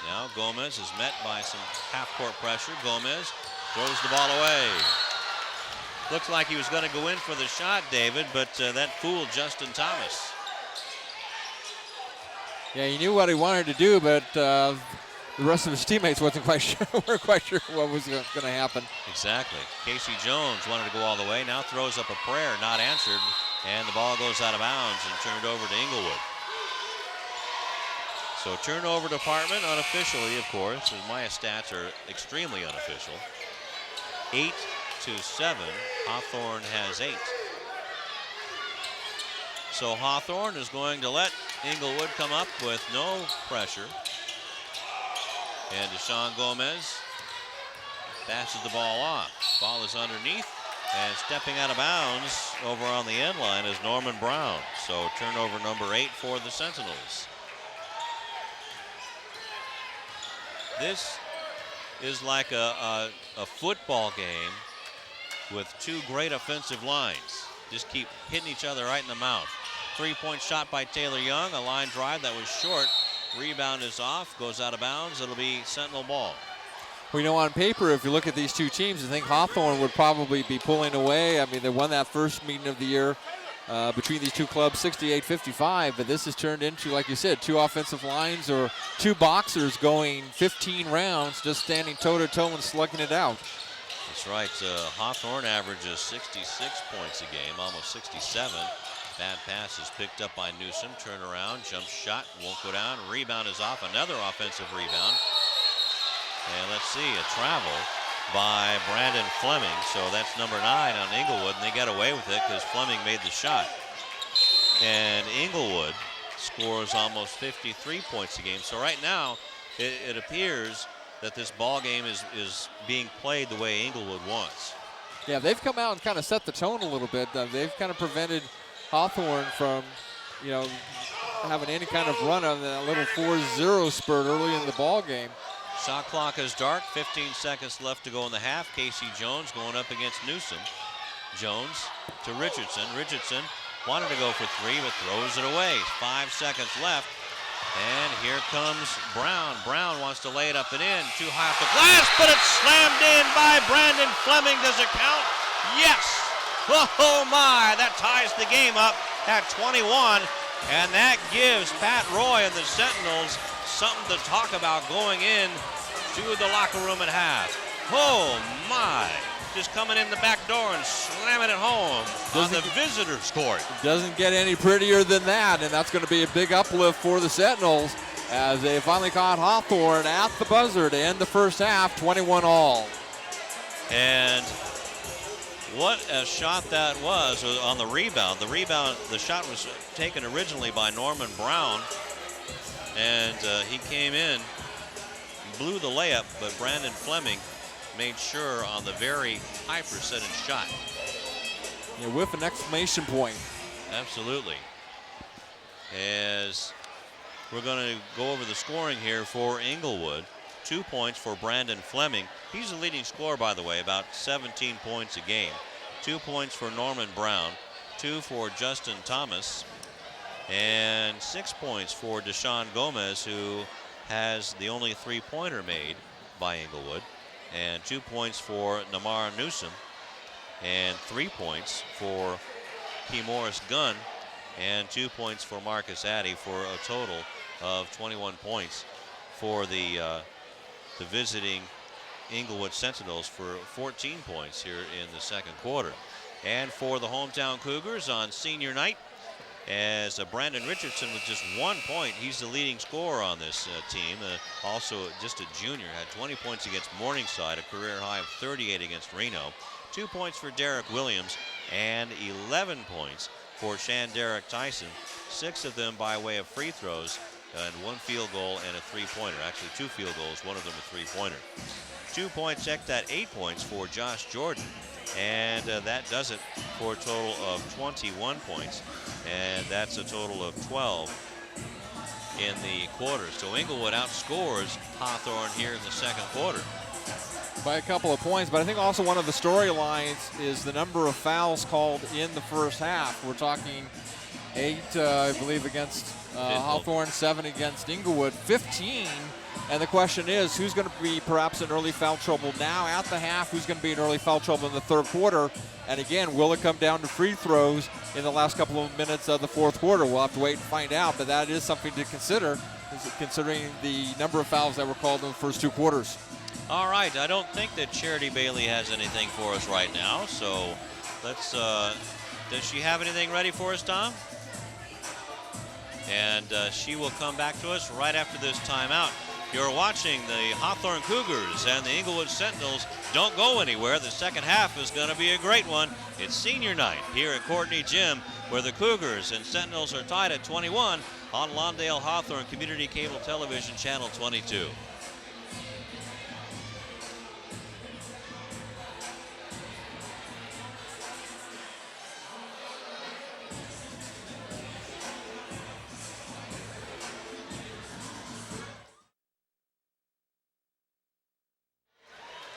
Now Gomez is met by some half-court pressure. Gomez throws the ball away. Looks like he was going to go in for the shot, David, but that fooled Justin Thomas. Yeah, he knew what he wanted to do, but the rest of his teammates weren't quite sure what was going to happen. Exactly. Casey Jones wanted to go all the way. Now throws up a prayer, not answered, and the ball goes out of bounds and turned over to Inglewood. So turnover department unofficially, of course, as my stats are extremely unofficial. 8-7. Hawthorne has 8. So Hawthorne is going to let Inglewood come up with no pressure. And Deshaun Gomez passes the ball off. Ball is underneath, and stepping out of bounds over on the end line is Norman Brown. So turnover number 8 for the Sentinels. This is like a football game with two great offensive lines. Just keep hitting each other right in the mouth. Three-point shot by Taylor Young, a line drive that was short. Rebound is off, goes out of bounds. It'll be Sentinel ball. Well, you know, on paper, if you look at these two teams, I think Hawthorne would probably be pulling away. I mean, they won that first meeting of the year between these two clubs, 68-55, but this has turned into, like you said, two offensive lines or two boxers going 15 rounds, just standing toe-to-toe and slugging it out. That's right. Hawthorne averages 66 points a game, almost 67. Bad pass is picked up by Newsom. Turnaround, jump shot, won't go down. Rebound is off, another offensive rebound. And let's see, a travel by Brandon Fleming. So that's number 9 on Inglewood, and they got away with it because Fleming made the shot. And Inglewood scores almost 53 points a game. So right now, it appears that this ball game is being played the way Inglewood wants. Yeah, they've come out and kind of set the tone a little bit. They've kind of prevented Hawthorne from, you know, having any kind of run on that little 4-0 spurt early in the ball game. Shot clock is dark, 15 seconds left to go in the half. Casey Jones going up against Newsom. Jones to Richardson. Richardson wanted to go for three, but throws it away. 5 seconds left. And here comes Brown. Brown wants to lay it up and in. Too high off the glass, but it's slammed in by Brandon Fleming. Does it count? Yes. Oh my, that ties the game up at 21. And that gives Pat Roy and the Sentinels something to talk about going in to the locker room at half. Oh my, just coming in the back door and slamming it home on the visitors' court. Doesn't get any prettier than that, and that's going to be a big uplift for the Sentinels as they finally caught Hawthorne at the buzzer to end the first half, 21-all. And what a shot that was on the rebound. The shot was taken originally by Norman Brown, and he came in, blew the layup, but Brandon Fleming made sure on the very high percentage shot. Yeah, with an exclamation point. Absolutely. As we're going to go over the scoring here for Inglewood. 2 points for Brandon Fleming. He's the leading scorer, by the way, about 17 points a game. 2 points for Norman Brown. 2 for Justin Thomas. And 6 points for Deshaun Gomez, who has the only three-pointer made by Inglewood. And 2 points for Namar Newsom. And 3 points for P. Morris Gunn. And 2 points for Marcus Addy for a total of 21 points for the visiting Inglewood Sentinels for 14 points here in the second quarter. And for the hometown Cougars on senior night, as Brandon Richardson with just 1 point. He's the leading scorer on this team. Also just a junior, had 20 points against Morningside, a career high of 38 against Reno. 2 points for Derek Williams and 11 points for Shanderick Tyson. 6 of them by way of free throws, and 1 field goal and a three-pointer. Actually, 2 field goals, one of them a three-pointer. 2 points, check that, 8 points for Josh Jordan. And that does it for a total of 21 points. And that's a total of 12 in the quarter. So Inglewood outscores Hawthorne here in the second quarter. By a couple of points, but I think also one of the storylines is the number of fouls called in the first half. We're talking 8, I believe, against Hawthorne, 7 against Inglewood, 15. And the question is, who's going to be perhaps in early foul trouble now at the half? Who's going to be in early foul trouble in the third quarter? And again, will it come down to free throws in the last couple of minutes of the fourth quarter? We'll have to wait and find out, but that is something to consider, considering the number of fouls that were called in the first 2 quarters. All right, I don't think that Charity Bailey has anything for us right now, so let's, does she have anything ready for us, Tom? And she will come back to us right after this timeout. You're watching the Hawthorne Cougars and the Inglewood Sentinels. Don't go anywhere. The second half is going to be a great one. It's senior night here at Courtney Gym, where the Cougars and Sentinels are tied at 21 on Lawndale Hawthorne Community Cable Television Channel 22.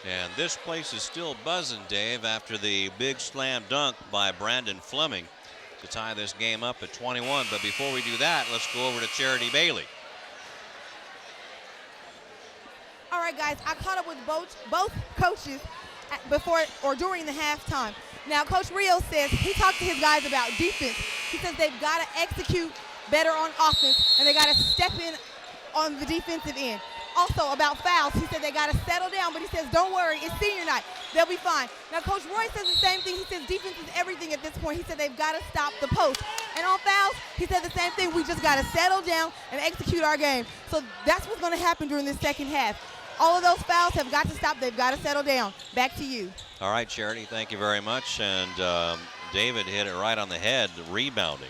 And this place is still buzzing, Dave, after the big slam dunk by Brandon Fleming to tie this game up at 21. But before we do that, let's go over to Charity Bailey. All right, guys, I caught up with both coaches before or during the halftime. Now, Coach Rios says he talked to his guys about defense. He says they've got to execute better on offense, and they got to step in on the defensive end. Also, about fouls, he said they got to settle down, but he says, don't worry, it's senior night. They'll be fine. Now, Coach Roy says the same thing. He says defense is everything at this point. He said they've got to stop the post. And on fouls, he said the same thing. We just got to settle down and execute our game. So that's what's going to happen during this second half. All of those fouls have got to stop. They've got to settle down. Back to you. All right, Charity, thank you very much. And David hit it right on the head, rebounding,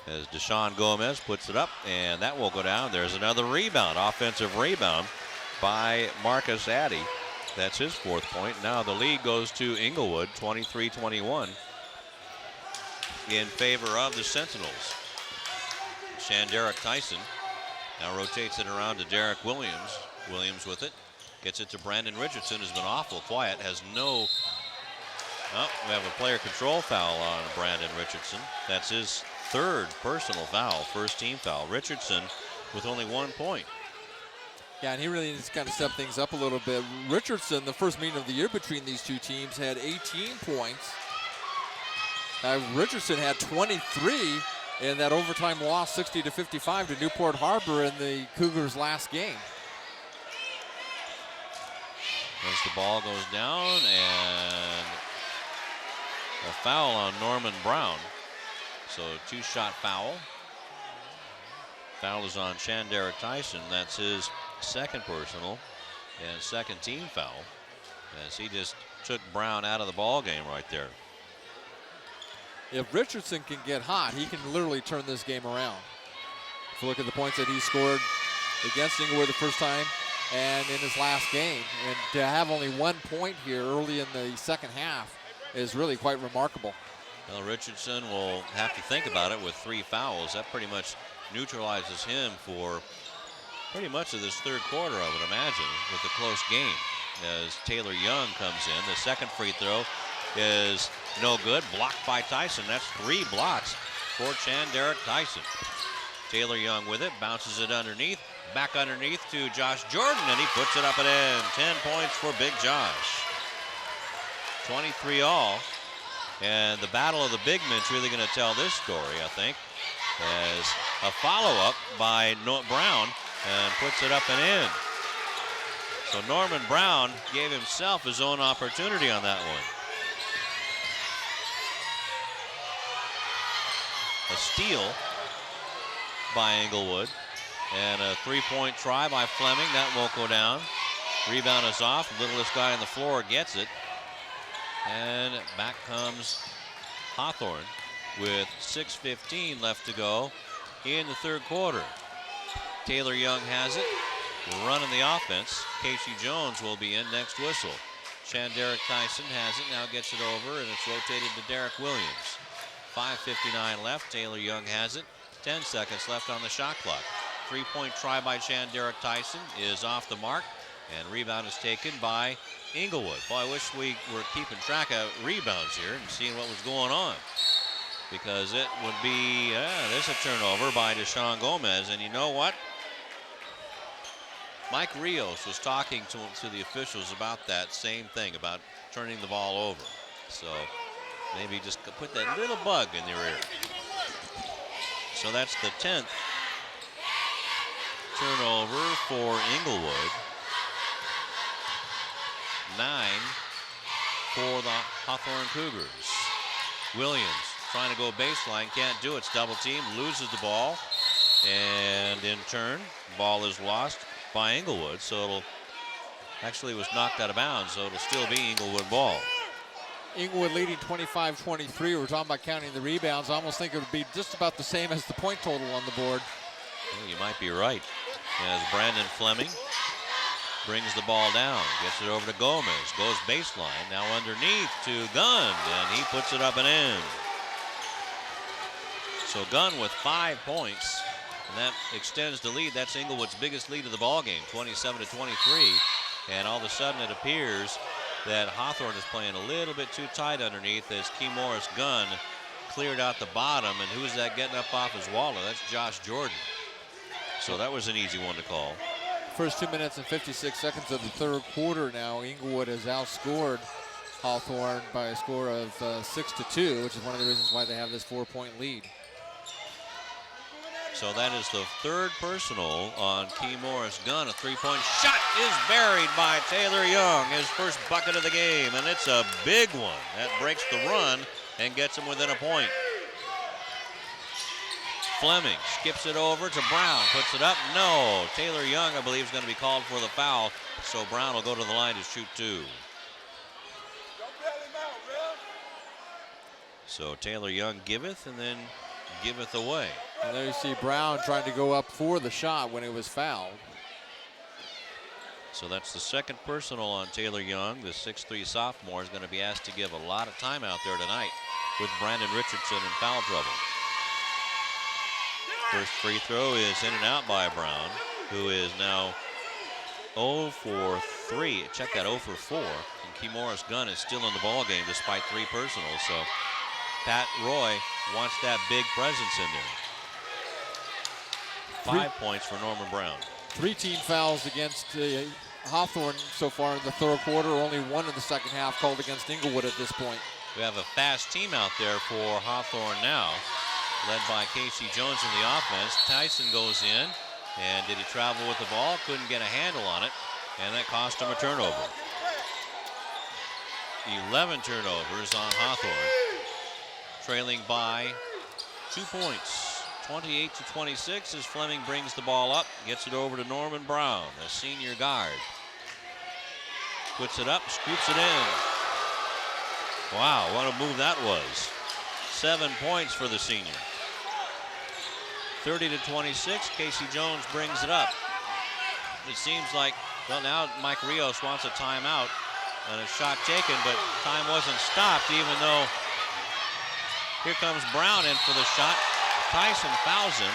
as Deshaun Gomez puts it up, and that will go down. There's another rebound, offensive rebound by Marcus Addy. That's his 4th point. Now the lead goes to Inglewood, 23-21, in favor of the Sentinels. Shanderick Tyson now rotates it around to Derek Williams. Williams with it, gets it to Brandon Richardson, who's been awful quiet, has no... Oh, we have a player control foul on Brandon Richardson. That's his 3rd personal foul, 1st team foul. Richardson with only 1 point. Yeah, and he really needs to kind of step things up a little bit. Richardson, the first meeting of the year between these two teams, had 18 points. Richardson had 23 in that overtime loss, 60-55 to Newport Harbor in the Cougars' last game. As the ball goes down, and a foul on Norman Brown. So 2-shot foul. Foul is on Shanderick Tyson. That's his 2nd personal and 2nd team foul, as he just took Brown out of the ball game right there. If Richardson can get hot, he can literally turn this game around. If you look at the points that he scored against Inglewood the first time and in his last game, and to have only 1 point here early in the second half is really quite remarkable. Well, Richardson will have to think about it with 3 fouls. That pretty much neutralizes him for pretty much of this third quarter, I would imagine, with a close game. As Taylor Young comes in, the 2nd free throw is no good, blocked by Tyson. That's 3 blocks for Shanderick Tyson. Taylor Young with it, bounces it underneath, back underneath to Josh Jordan, and he puts it up and in. 10 points for Big Josh. 23 all. And the battle of the big men's really going to tell this story, I think, as a follow-up by Brown, and puts it up and in. So Norman Brown gave himself his own opportunity on that one. A steal by Inglewood, and a 3-point try by Fleming. That won't go down. Rebound is off. The littlest guy on the floor gets it. And back comes Hawthorne. with 6:15 left to go in the third quarter. Taylor Young has it, running the offense. Casey Jones will be in next whistle. Shanderick Tyson has it, now gets it over, and it's rotated to Derek Williams. 5:59 left, Taylor Young has it. 10 seconds left on the shot clock. Three-point try by Shanderick Tyson is off the mark, and rebound is taken by Inglewood. Boy, I wish we were keeping track of rebounds here and seeing what was going on, because it would be, there's a turnover by Deshaun Gomez, and you know what? Mike Rios was talking to the officials about that same thing, about turning the ball over. So maybe just put that little bug in their ear. So that's the 10th turnover for Inglewood. 9 for the Hawthorne Cougars. Williams trying to go baseline, can't do it. It's double team, loses the ball, and in turn, ball is lost by Inglewood, so it'll actually was knocked out of bounds, so it'll still be Inglewood ball. Inglewood leading 25-23. We're talking about counting the rebounds. I almost think it would be just about the same as the point total on the board. Well, you might be right. As Brandon Fleming brings the ball down, gets it over to Gomez, goes baseline, now underneath to Gunn, and he puts it up and in. So Gunn with 5 points, and that extends the lead. That's Inglewood's biggest lead of the ball game, 27-23. And all of a sudden it appears that Hawthorne is playing a little bit too tight underneath as Key Morris Gunn cleared out the bottom. And who's that getting up off his wallet? That's Josh Jordan. So that was an easy one to call. First 2 minutes and 56 seconds of the third quarter now. Inglewood has outscored Hawthorne by a score of 6-2, which is one of the reasons why they have this 4-point lead. So that is the third personal on Key Morris Gunn. A three-point shot is buried by Taylor Young, his first bucket of the game, and it's a big one. That breaks the run and gets him within a point. Fleming skips it over to Brown, puts it up. No, Taylor Young, I believe, is going to be called for the foul, so Brown will go to the line to shoot two. So Taylor Young giveth and then giveth away. And there you see Brown trying to go up for the shot when it was fouled. So that's the second personal on Taylor Young. The 6'3" sophomore is going to be asked to give a lot of time out there tonight with Brandon Richardson in foul trouble. First free throw is in and out by Brown, who is now 0 for 3. Check that, 0 for 4. And Key Morris Gunn is still in the ball game despite 3 personals. So Pat Roy wants that big presence in there. 5 points for Norman Brown. 3 team fouls against Hawthorne so far in the third quarter. Only 1 in the second half called against Inglewood at this point. We have a fast team out there for Hawthorne now, led by Casey Jones in the offense. Tyson goes in, and did he travel with the ball? Couldn't get a handle on it, and that cost him a turnover. 11 turnovers on Hawthorne, trailing by 2 points. 28-26 as Fleming brings the ball up, gets it over to Norman Brown, a senior guard. Puts it up, scoops it in. Wow, what a move that was. 7 points for the senior. 30-26, Casey Jones brings it up. It seems like, well, now Mike Rios wants a timeout and a shot taken, but time wasn't stopped, even though here comes Brown in for the shot. Tyson fouls him,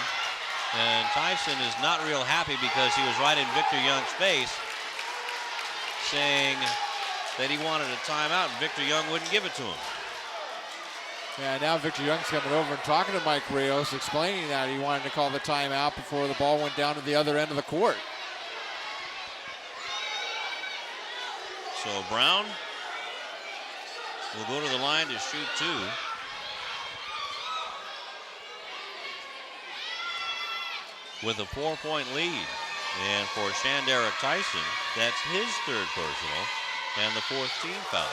and Tyson is not real happy because he was right in Victor Young's face, saying that he wanted a timeout, and Victor Young wouldn't give it to him. Yeah, now Victor Young's coming over and talking to Mike Rios, explaining that he wanted to call the timeout before the ball went down to the other end of the court. So Brown will go to the line to shoot 2. With a 4-point lead. And for Shanderick Tyson, that's his third personal and the 4th team foul.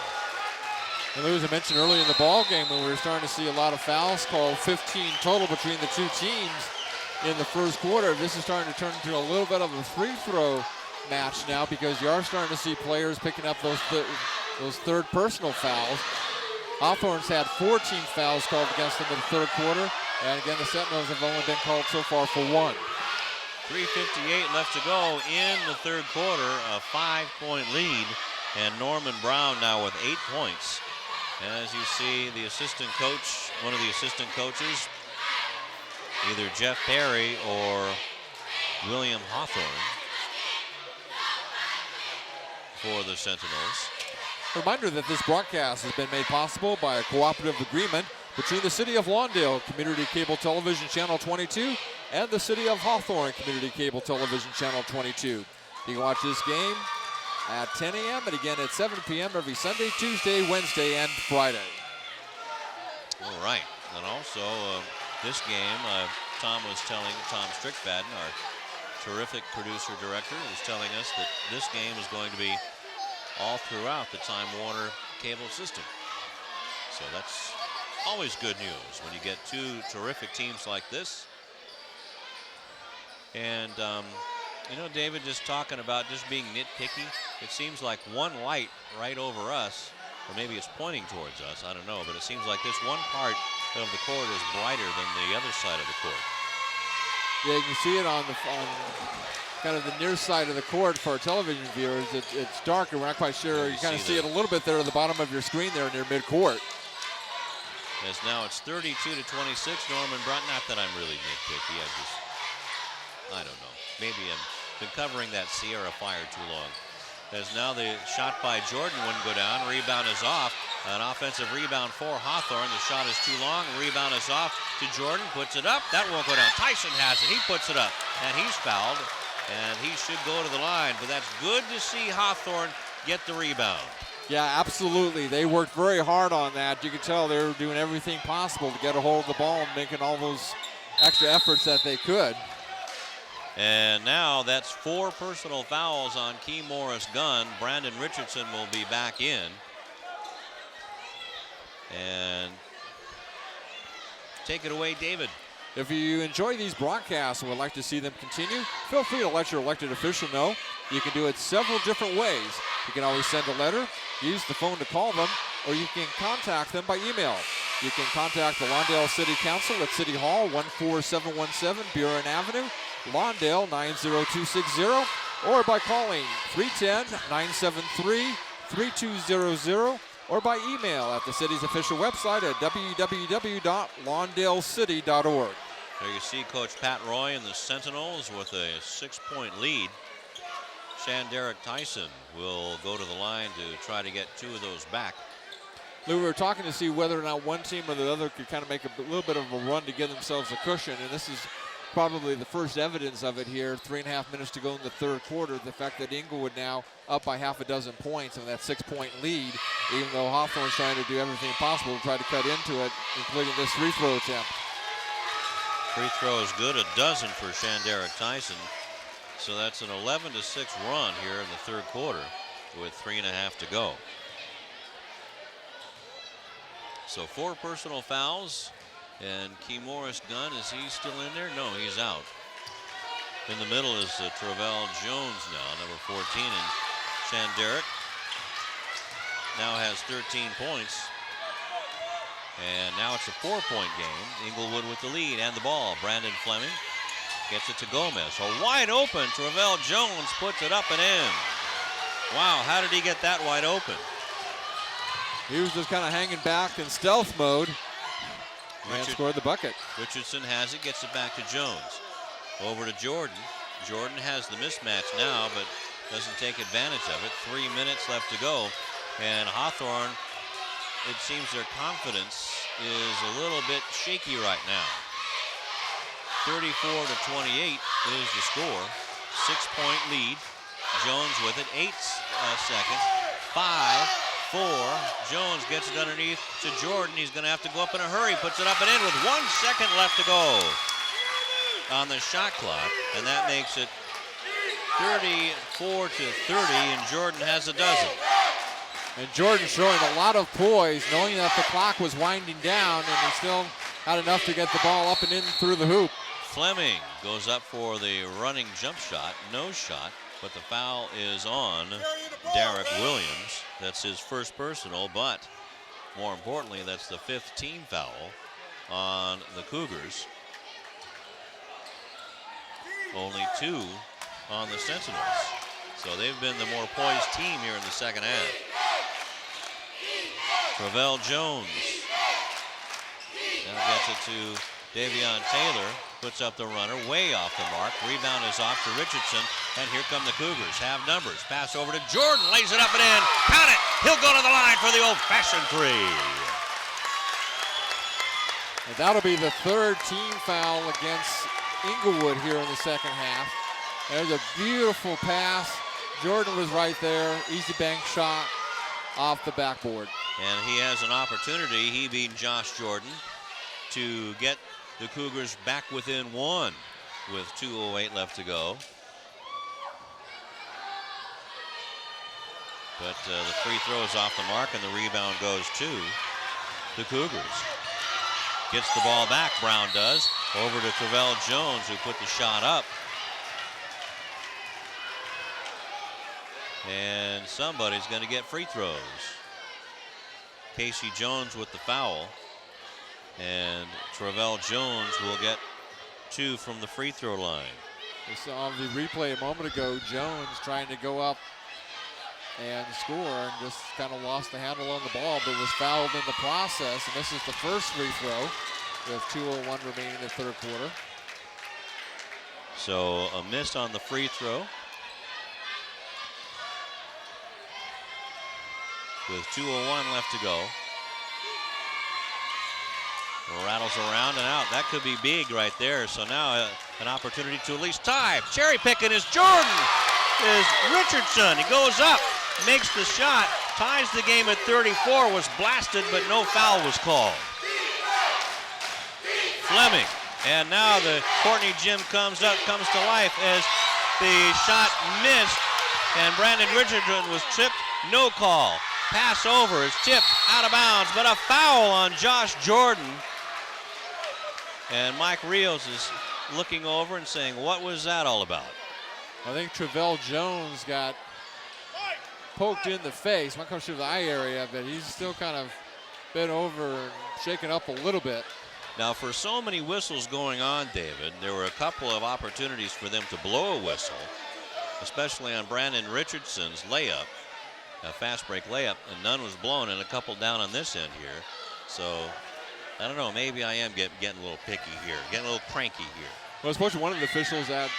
And as I mentioned earlier in the ball game, when we were starting to see a lot of fouls called, 15 total between the 2 teams in the first quarter. This is starting to turn into a little bit of a free throw match now, because you are starting to see players picking up those third personal fouls. Hawthorne's had 14 fouls called against them in the third quarter. And again, the Sentinels have only been called so far for 1. 3:58 left to go in the third quarter, a 5-point lead, and Norman Brown now with 8 points. As you see, the assistant coach, one of the assistant coaches, either Jeff Perry or William Hawthorne for the Sentinels. Reminder that this broadcast has been made possible by a cooperative agreement between the City of Lawndale Community Cable Television Channel 22 and the City of Hawthorne Community Cable Television Channel 22. You can watch this game at 10 a.m. and again at 7 p.m. every Sunday, Tuesday, Wednesday, and Friday. All right. And also, this game, Tom Strickfaden, our terrific producer-director, is telling us that this game is going to be all throughout the Time Warner cable system. So that's always good news when you get two terrific teams like this. And, you know, David, just talking about just being nitpicky, it seems like one light right over us, or maybe it's pointing towards us, I don't know, but it seems like this one part of the court is brighter than the other side of the court. Yeah, you can see it on kind of the near side of the court for our television viewers. It's darker. We're not quite sure. You kind of see it a little bit there at the bottom of your screen there near midcourt. As now it's 32-26. Norman Brown. Not that I'm really nitpicky. I don't know. Maybe I've been covering that Sierra fire too long. As now the shot by Jordan wouldn't go down. Rebound is off. An offensive rebound for Hawthorne. The shot is too long. Rebound is off to Jordan. Puts it up. That won't go down. Tyson has it. He puts it up. And he's fouled. And he should go to the line. But that's good to see Hawthorne get the rebound. Yeah, absolutely. They worked very hard on that. You could tell they were doing everything possible to get a hold of the ball and making all those extra efforts that they could. And now that's 4 personal fouls on Key Morris Gunn. Brandon Richardson will be back in. And take it away, David. If you enjoy these broadcasts and would like to see them continue, feel free to let your elected official know. You can do it several different ways. You can always send a letter, use the phone to call them, or you can contact them by email. You can contact the Lawndale City Council at City Hall, 14717 Buren Avenue, Lawndale 90260, or by calling 310-973-3200, or by email at the city's official website at www.lawndalecity.org. There you see Coach Pat Roy and the Sentinels with a 6-point lead. Shanderick Tyson will go to the line to try to get 2 of those back. Lou, we were talking to see whether or not one team or the other could kind of make a little bit of a run to give themselves a cushion, and this is probably the first evidence of it here. 3.5 minutes to go in the third quarter. The fact that Inglewood now up by half a dozen points on that 6-point lead, even though Hawthorne's trying to do everything possible to try to cut into it, including this free throw attempt. Free throw is good, a dozen for Shanderick Tyson. So that's an 11-6 run here in the third quarter with 3.5 to go. So 4 personal fouls. And Key Morris Gunn, is he still in there? No, he's out. In the middle is Travell Jones now, number 14. And Shanderick now has 13 points. And now it's a 4-point game. Inglewood with the lead and the ball. Brandon Fleming gets it to Gomez. A wide open. Travell Jones puts it up and in. Wow, how did he get that wide open? He was just kind of hanging back in stealth mode. And scored the bucket. Richardson has it, gets it back to Jones. Over to Jordan. Jordan has the mismatch now, but doesn't take advantage of it. 3 minutes left to go. And Hawthorne, it seems their confidence is a little bit shaky right now. 34-28 is the score. 6-point lead. Jones with it. 8 seconds. 5. 4. Jones gets it underneath to Jordan. He's going to have to go up in a hurry. Puts it up and in with 1 second left to go on the shot clock. And that makes it 34-30, and Jordan has a dozen. And Jordan showing a lot of poise, knowing that the clock was winding down, and he still had enough to get the ball up and in through the hoop. Fleming goes up for the running jump shot. No shot. But the foul is on Derek Williams. That's his first personal, but More importantly, that's the 5th team foul on the Cougars. Only 2 on the Sentinels. So they've been the more poised team here in the second half. Travell Jones now gets it to Davion Taylor. Puts up the runner way off the mark. Rebound is off to Richardson. And here come the Cougars. Have numbers. Pass over to Jordan. Lays it up and in. Count it. He'll go to the line for the old-fashioned 3. And that'll be the 3rd team foul against Inglewood here in the second half. There's a beautiful pass. Jordan was right there. Easy bank shot off the backboard. And he has an opportunity, he being Josh Jordan, to get the Cougars back within 1 with 2:08 left to go. But the free throw is off the mark and the rebound goes to the Cougars. Gets the ball back, Brown does, over to Travell Jones, who put the shot up. And somebody's going to get free throws. Casey Jones with the foul. And Travell Jones will get 2 from the free throw line. We saw the replay a moment ago, Jones trying to go up and score and just kind of lost the handle on the ball, but was fouled in the process. And this is the first free throw with 2:01 remaining in the third quarter. So a miss on the free throw. With 2:01 left to go. Rattles around and out. That could be big right there. So now an opportunity to at least tie. Cherry picking is Jordan. Is Richardson. He goes up, makes the shot, ties the game at 34. Was blasted, but no foul was called. Fleming. And now the Courtney Gym comes to life as the shot missed. And Brandon Richardson was tripped. No call. Pass over is tipped out of bounds, but a foul on Josh Jordan. And Mike Rios is looking over and saying, what was that all about? I think Travell Jones got poked in the face. One comes through the eye area, but he's still kind of bent over and shaken up a little bit. Now, for so many whistles going on, David, there were a couple of opportunities for them to blow a whistle, especially on Brandon Richardson's layup, a fast break layup, and none was blown, and a couple down on this end here. So, I don't know, maybe I am getting a little picky here, getting a little cranky here. Well, especially one of the officials at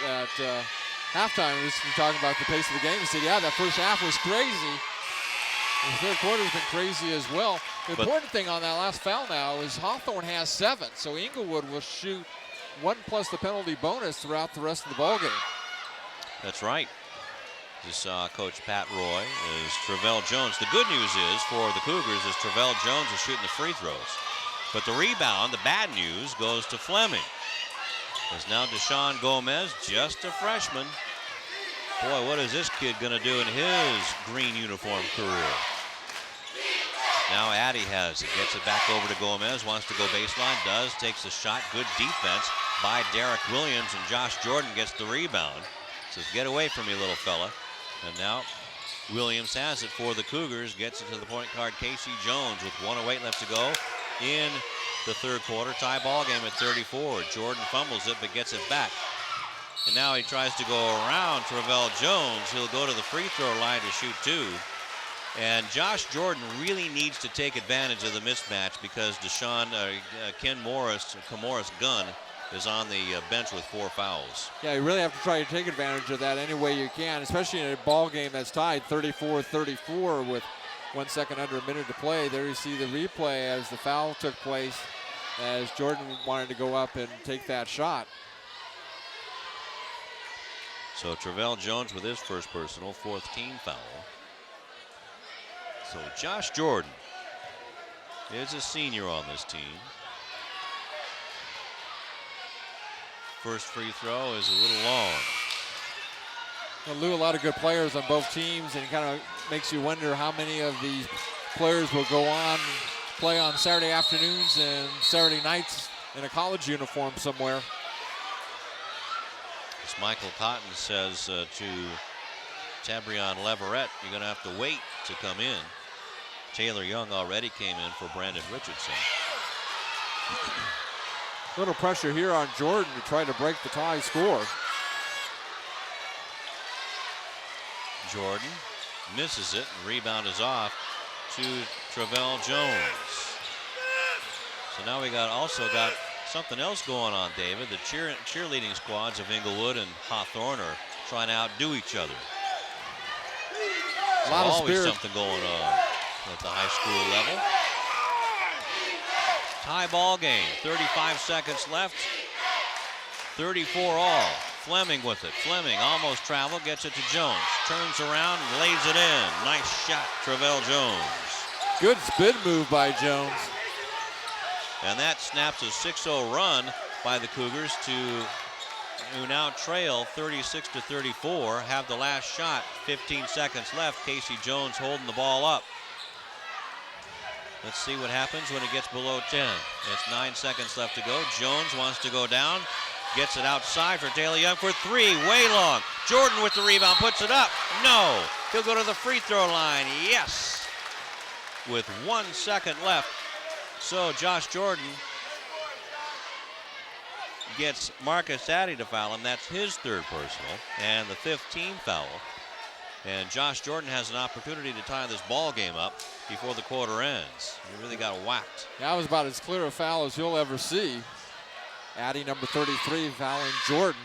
halftime was talking about the pace of the game. He said, yeah, that first half was crazy. The third quarter has been crazy as well. The important thing on that last foul now is Hawthorne has 7, so Inglewood will shoot 1 plus the penalty bonus throughout the rest of the ballgame. That's right. Just saw Coach Pat Roy is Travell Jones. The good news is for the Cougars is Travell Jones is shooting the free throws. But the rebound, the bad news, goes to Fleming. There's now Deshaun Gomez, just a freshman. Boy, what is this kid going to do in his green uniform career? Now Addy has it, gets it back over to Gomez, wants to go baseline, does, takes a shot, good defense by Derek Williams, and Josh Jordan gets the rebound. Says, get away from me, little fella. And now Williams has it for the Cougars, gets it to the point guard Casey Jones with 1:08 left to go in the third quarter. Tie ball game at 34. Jordan fumbles it but gets it back. And now he tries to go around Travell Jones. He'll go to the free throw line to shoot 2. And Josh Jordan really needs to take advantage of the mismatch because Camoris Gunn is on the bench with 4 fouls. Yeah, you really have to try to take advantage of that any way you can, especially in a ball game that's tied 34-34 with 1 second under a minute to play. There you see the replay as the foul took place as Jordan wanted to go up and take that shot. So Travell Jones with his first personal, 4th team foul. So Josh Jordan is a senior on this team. First free throw is a little long. Well, Lou, a lot of good players on both teams, and it kind of makes you wonder how many of these players will go on, play on Saturday afternoons and Saturday nights in a college uniform somewhere. As Michael Cotton says to Tabrion Leverett, you're going to have to wait to come in. Taylor Young already came in for Brandon Richardson. Little pressure here on Jordan to try to break the tie score. Jordan misses it, and rebound is off to Travell Jones. So now we also got something else going on, David. The cheerleading squads of Inglewood and Hawthorne are trying to outdo each other. A lot of always spirit. something going on at the high school level. Tie ball game, 35 seconds left. 34 all. Fleming with it. Fleming almost traveled, gets it to Jones. Turns around and lays it in. Nice shot, Travell Jones. Good spin move by Jones. And that snaps a 6-0 run by the Cougars who now trail 36-34, have the last shot, 15 seconds left. Casey Jones holding the ball up. Let's see what happens when it gets below 10. It's 9 seconds left to go. Jones wants to go down, gets it outside for Taylor Young for three, way long. Jordan with the rebound, puts it up. No, he'll go to the free throw line, yes. With 1 second left. So Josh Jordan gets Marcus Addy to foul him. That's his third personal and the 5th team foul. And Josh Jordan has an opportunity to tie this ball game up before the quarter ends. He really got whacked. That was about as clear a foul as you'll ever see. Addy, number 33, fouling Jordan.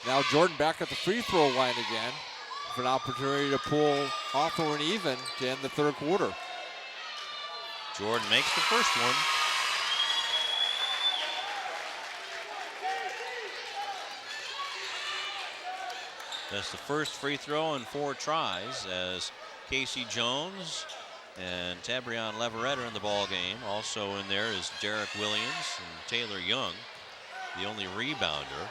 Now Jordan back at the free throw line again for an opportunity to pull Hawthorne even to end the third quarter. Jordan makes the first one. That's the first free throw in 4 tries as Casey Jones and Tabrion Leverett are in the ball game. Also in there is Derek Williams and Taylor Young, the only rebounder,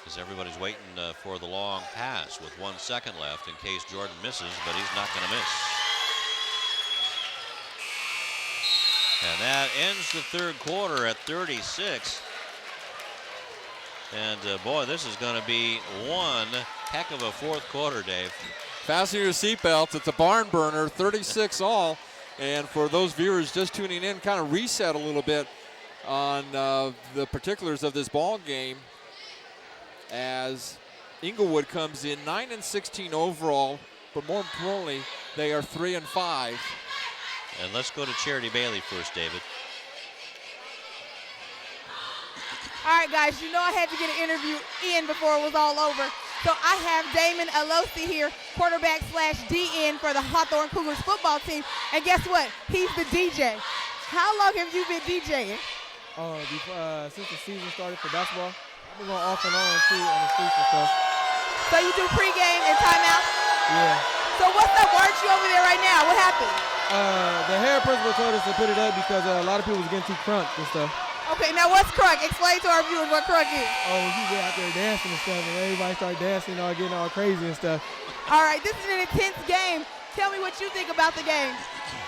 because everybody's waiting for the long pass with 1 second left in case Jordan misses, but he's not going to miss. And that ends the third quarter at 36. And boy, this is going to be one heck of a fourth quarter, Dave. Fasten your seatbelts. It's a barn burner, 36 all. And for those viewers just tuning in, kind of reset a little bit on the particulars of this ball game as Inglewood comes in 9-16 overall, but more importantly, they are 3-5. And let's go to Charity Bailey first, David. All right, guys, you know I had to get an interview in before it was all over. So I have Damon Alosi here, quarterback / DN for the Hawthorne Cougars football team. And guess what? He's the DJ. How long have you been DJing? Since the season started for basketball. I've been going off and on too on the streets and stuff. So you do pregame and timeout? Yeah. So what's up? Why aren't you over there right now? What happened? The hair principal told us to put it up because a lot of people was getting too crunked and stuff. Okay, now what's crunk? Explain to our viewers what crunk is. Oh, you get out there dancing and stuff, and everybody start dancing, getting all crazy and stuff. All right, this is an intense game. Tell me what you think about the game.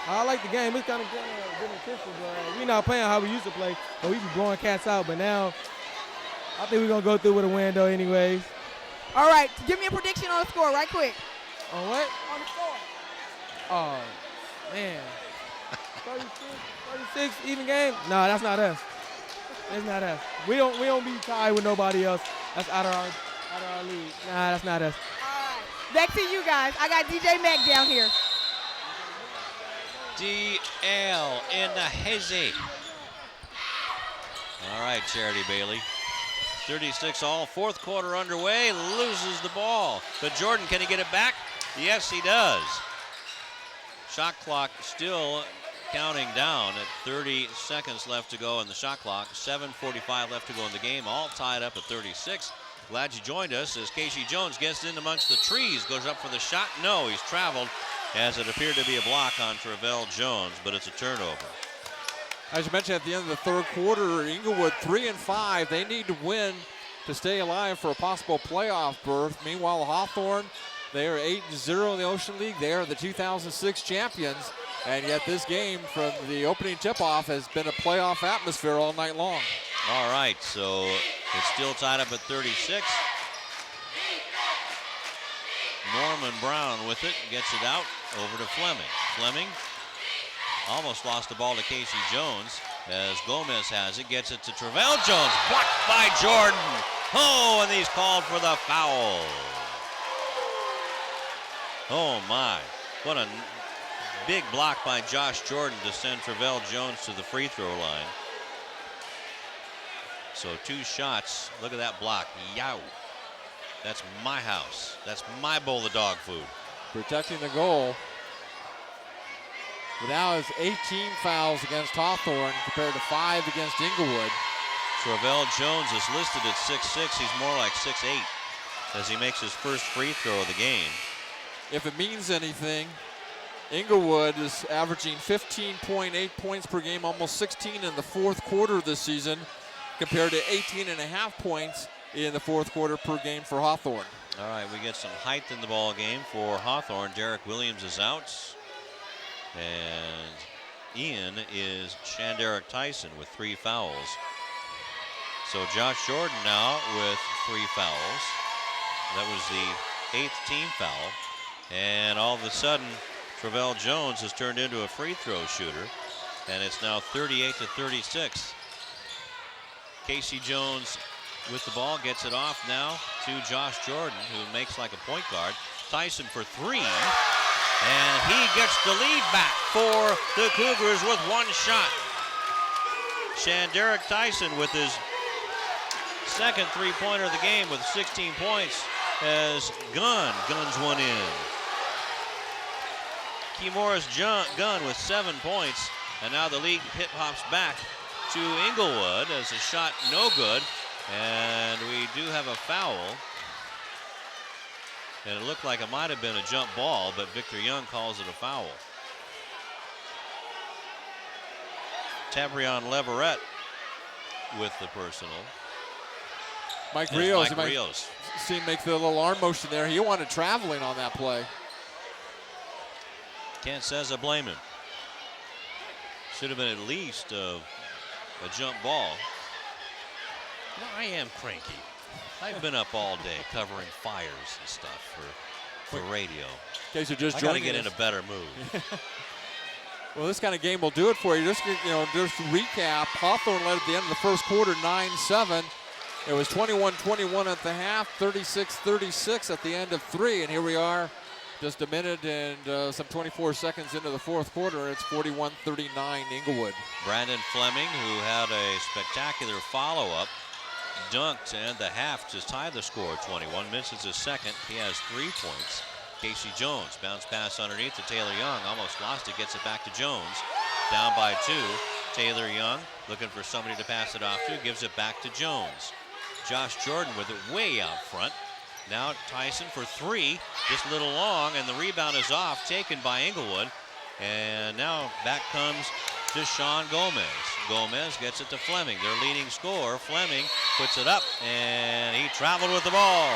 I like the game. It's kind of getting intense, but we're not playing how we used to play. But we be blowing cats out. But now, I think we're gonna go through with a win, though, anyways. All right, give me a prediction on the score, right quick. On what? On the score. Oh, man. 36 even game? No, that's not us. It's not us. We don't be tied with nobody else. That's out of our league. Nah, that's not us. All right. Back to you guys. I got DJ Mack down here. DL in the hezzy. All right, Charity Bailey. 36 all, fourth quarter underway, loses the ball. But Jordan, can he get it back? Yes, he does. Shot clock still counting down at 30 seconds left to go in the shot clock. 7:45 left to go in the game, all tied up at 36. Glad you joined us as Casey Jones gets in amongst the trees, goes up for the shot. No, he's traveled as it appeared to be a block on Travell Jones, but it's a turnover. As you mentioned, at the end of the third quarter, Inglewood 3-5. They need to win to stay alive for a possible playoff berth. Meanwhile, Hawthorne, they are 8-0 in the Ocean League. They are the 2006 champions. And yet this game from the opening tip-off has been a playoff atmosphere all night long. All right, so it's still tied up at 36. Norman Brown with it, gets it out. over to Fleming. Fleming almost lost the ball to Casey Jones as Gomez has it, gets it to Travell Jones, blocked by Jordan. Oh, and he's called for the foul. Oh my, what a big block by Josh Jordan to send Travell Jones to the free throw line. So 2 shots, look at that block, yow. That's my house, that's my bowl of dog food. Protecting the goal. But now it's 18 fouls against Hawthorne compared to 5 against Inglewood. Travell Jones is listed at 6'6", he's more like 6'8", as he makes his first free throw of the game. If it means anything, Inglewood is averaging 15.8 points per game, almost 16 in the fourth quarter this season, compared to 18.5 points in the fourth quarter per game for Hawthorne. All right, we get some height in the ball game for Hawthorne. Derek Williams is out, and in is Shanderick Tyson with 3 fouls. So Josh Jordan now with 3 fouls. That was the 8th team foul. And all of a sudden, Travell Jones has turned into a free throw shooter, and it's now 38-36. Casey Jones with the ball, gets it off now to Josh Jordan, who makes like a point guard. Tyson for 3, and he gets the lead back for the Cougars with 1 shot. Shanderick Tyson with his second three-pointer of the game with 16 points as guns one in. Kemoris Gunn with 7 points, and now the league hip-hops back to Inglewood as a shot no good, and we do have a foul. And it looked like it might have been a jump ball, but Victor Young calls it a foul. Tabrion Leverett with the personal. Mike Rios, see him make the little arm motion there. He wanted traveling on that play. Kent says I blame him. Should have been at least a jump ball. You know, I am cranky. I've been up all day covering fires and stuff for radio. Okay, so just I got to get in a better mood. Well, this kind of game will do it for you. Just to recap, Hawthorne led at the end of the first quarter 9-7. It was 21-21 at the half, 36-36 at the end of 3, and here we are just a minute and some 24 seconds into the fourth quarter. It's 41-39 Inglewood. Brandon Fleming, who had a spectacular follow-up, dunked to end the half to tie the score. 21 misses his second. He has 3 points. Casey Jones, bounce pass underneath to Taylor Young, almost lost it, gets it back to Jones. Down by 2. Taylor Young looking for somebody to pass it off to, gives it back to Jones. Josh Jordan with it way out front. Now Tyson for 3, just a little long, and the rebound is off, taken by Inglewood. And now back comes to Sean Gomez. Gomez gets it to Fleming, their leading scorer. Fleming puts it up, and he traveled with the ball.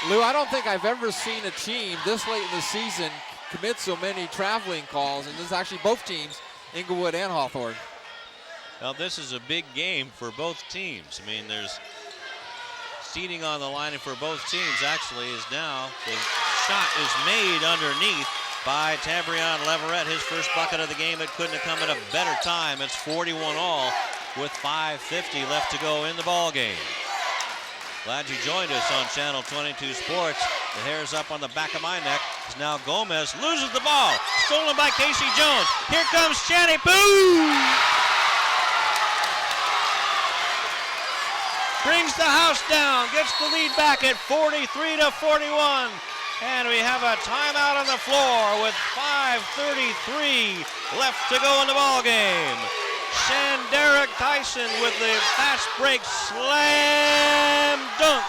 Lou, I don't think I've ever seen a team this late in the season commit so many traveling calls, and this is actually both teams, Inglewood and Hawthorne. Well, this is a big game for both teams. I mean, there's seating on the line for both teams. Actually, is now the shot is made underneath by Tabrion Leverett. His first bucket of the game. It couldn't have come at a better time. It's 41 all with 5:50 left to go in the ball game. Glad you joined us on Channel 22 Sports. The hair's up on the back of my neck. Now Gomez loses the ball. Stolen by Casey Jones. Here comes Channy Boo! Brings the house down, gets the lead back at 43-41. And we have a timeout on the floor with 5:33 left to go in the ball game. Shanderick Tyson with the fast break slam dunk.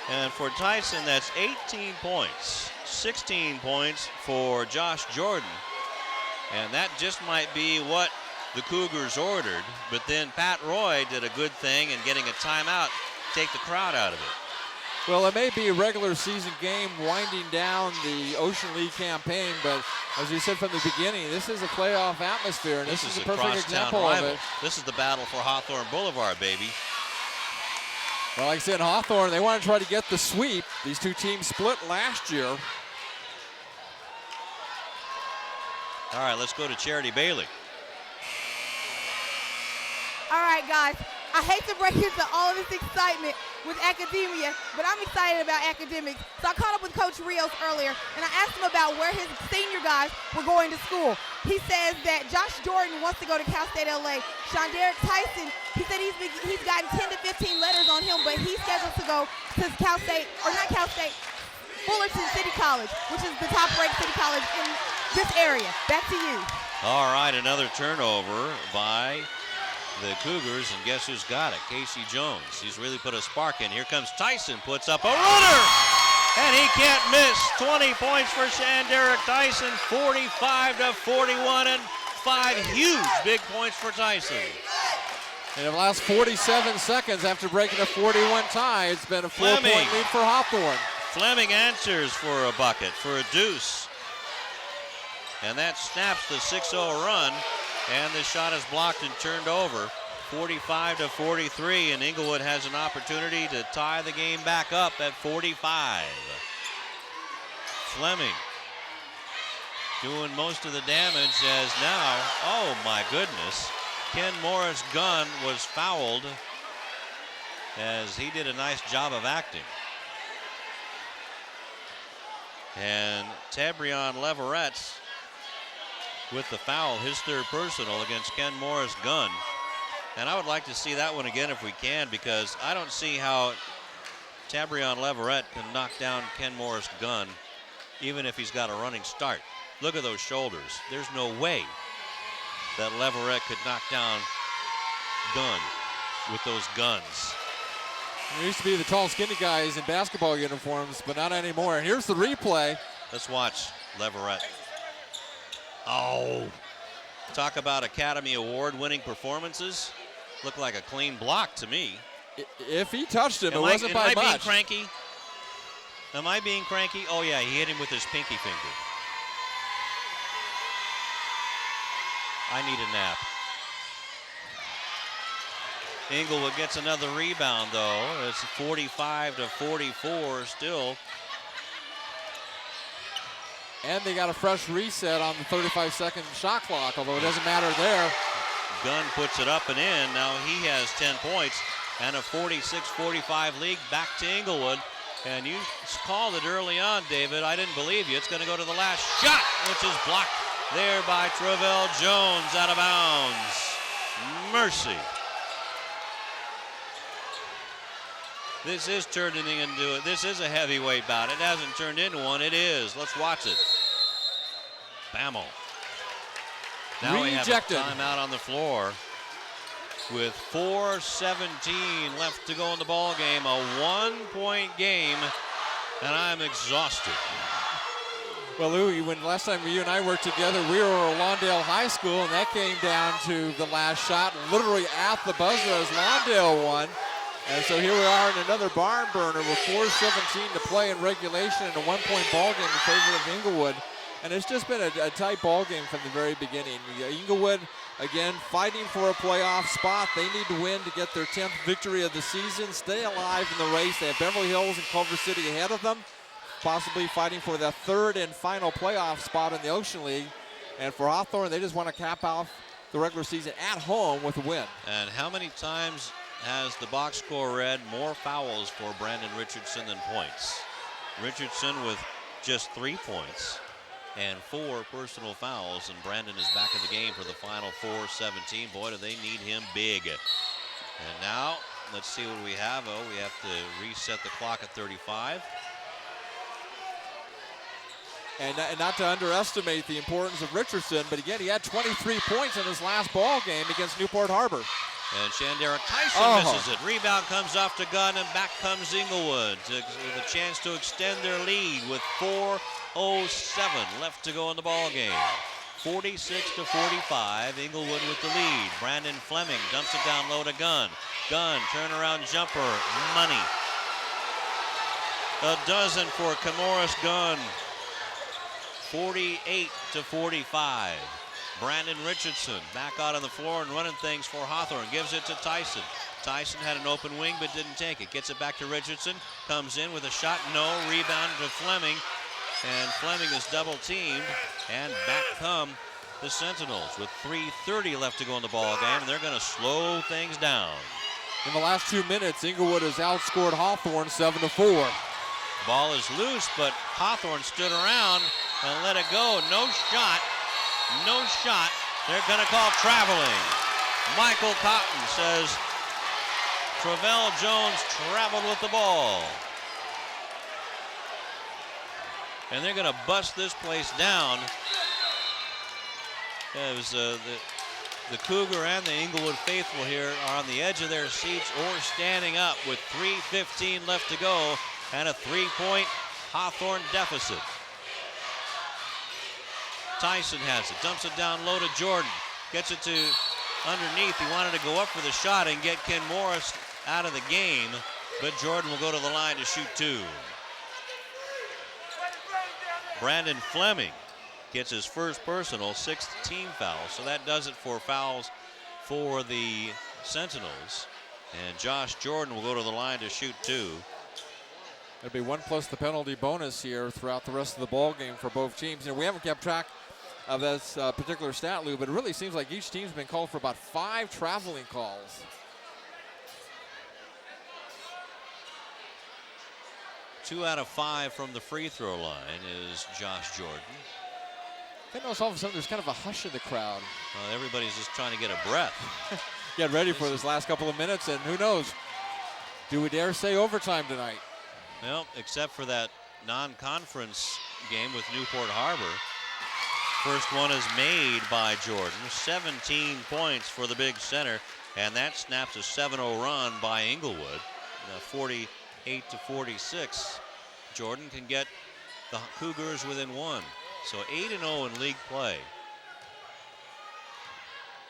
And for Tyson, that's 18 points. 16 points for Josh Jordan. And that just might be what the Cougars ordered. But then Pat Roy did a good thing in getting a timeout, take the crowd out of it. Well, it may be a regular season game winding down the Ocean League campaign, but as we said from the beginning, this is a playoff atmosphere, and this is a perfect example of it. This is the battle for Hawthorne Boulevard, baby. Well, like I said, Hawthorne, they want to try to get the sweep. These two teams split last year. All right, let's go to Charity Bailey. All right, guys. I hate to break into all of this excitement with academia, but I'm excited about academics. So I caught up with Coach Rios earlier, and I asked him about where his senior guys were going to school. He says that Josh Jordan wants to go to Cal State LA. Shonderick Tyson, he said he's gotten 10 to 15 letters on him, but he's scheduled to go to Cal State, or not Cal State, Fullerton City College, which is the top-ranked city college in this area. Back to you. All right, another turnover by the Cougars, and guess who's got it? Casey Jones. He's really put a spark in. Here comes Tyson, puts up a runner, and he can't miss. 20 points for Shonderick Tyson, 45-41, and 5 huge big points for Tyson. In the last 47 seconds after breaking a 41 tie, it's been a 4-point lead for Hawthorne. Fleming answers for a bucket, for a deuce. And that snaps the 6-0 run. And the shot is blocked and turned over. 45-43, and Inglewood has an opportunity to tie the game back up at 45. Fleming doing most of the damage as now, oh my goodness, Ken Morris Gunn was fouled as he did a nice job of acting. And Tabrion Leverett with the foul, his third personal against Ken Morris Gunn. And I would like to see that one again if we can, because I don't see how Tabrion Leverett can knock down Ken Morris Gunn even if he's got a running start. Look at those shoulders. There's no way that Leverett could knock down Gunn with those guns. There used to be the tall, skinny guys in basketball uniforms, but not anymore. And here's the replay. Let's watch Leverett. Oh, talk about Academy Award-winning performances. Looked like a clean block to me. If he touched him, it wasn't by much. Am I being cranky? Am I being cranky? Oh, yeah, he hit him with his pinky finger. I need a nap. Inglewood gets another rebound, though. It's 45-44 still. And they got a fresh reset on the 35-second shot clock, although it doesn't matter there. Gunn puts it up and in. Now he has 10 points and a 46-45 lead back to Inglewood. And you called it early on, David. I didn't believe you. It's going to go to the last shot, which is blocked there by Travell Jones out of bounds. Mercy. This is turning into it. This is a heavyweight bout. It hasn't turned into one. It is. Let's watch it. Bamo. Now we have a timeout on the floor with 4:17 left to go in the ball game. A 1-point game, and I'm exhausted. Well, Lou, when last time you and I worked together, we were at Lawndale High School, and that came down to the last shot, literally at the buzzer as Lawndale won. And so here we are in another barn burner with 4:17 to play in regulation and a 1-point ball game in favor of Inglewood. And it's just been a tight ball game from the very beginning. Inglewood, again, fighting for a playoff spot. They need to win to get their 10th victory of the season, stay alive in the race. They have Beverly Hills and Culver City ahead of them, possibly fighting for the third and final playoff spot in the Ocean League. And for Hawthorne, they just want to cap off the regular season at home with a win. And how many times has the box score read more fouls for Brandon Richardson than points? Richardson with just 3 points and 4 personal fouls, and Brandon is back in the game for the final 4:17. Boy, do they need him big. And now, let's see what we have. Oh, we have to reset the clock at 35. And not to underestimate the importance of Richardson, but again, he had 23 points in his last ball game against Newport Harbor. And Shonderick Tyson misses it. Rebound comes off to Gunn, and back comes Inglewood with a chance to extend their lead with 4:07 left to go in the ball game. 46-45, Inglewood with the lead. Brandon Fleming dumps it down low to Gunn. Gunn, turnaround jumper, money. A dozen for Camoris Gunn. 48-45. Brandon Richardson back out on the floor and running things for Hawthorne. Gives it to Tyson. Tyson had an open wing but didn't take it. Gets it back to Richardson. Comes in with a shot. No. Rebound to Fleming. And Fleming is double teamed. And back come the Sentinels with 3:30 left to go in the ball game. And they're going to slow things down. In the last 2 minutes, Inglewood has outscored Hawthorne 7-4. Ball is loose, but Hawthorne stood around and let it go. No shot. No shot. They're going to call traveling. Michael Cotton says Travell Jones traveled with the ball. And they're going to bust this place down. It was the Cougar and the Inglewood faithful here are on the edge of their seats or standing up with 3:15 left to go and a 3-point Hawthorne deficit. Tyson has it, dumps it down low to Jordan, gets it to underneath. He wanted to go up for the shot and get Ken Morris out of the game, but Jordan will go to the line to shoot 2. Brandon Fleming gets his first personal, 6th team foul, so that does it for fouls for the Sentinels. And Josh Jordan will go to the line to shoot 2. It'll be 1 plus the penalty bonus here throughout the rest of the ball game for both teams. We haven't kept track of this particular stat, Lou, but it really seems like each team's been called for about 5 traveling calls. 2 out of 5 from the free throw line is Josh Jordan. I notice all of a sudden there's kind of a hush in the crowd. Everybody's just trying to get a breath. Get ready for this last couple of minutes, and who knows, do we dare say overtime tonight? Well, except for that non-conference game with Newport Harbor. First one is made by Jordan. 17 points for the big center, and that snaps a 7-0 run by Inglewood. 48-46. Jordan can get the Cougars within 1. So 8-0 in league play.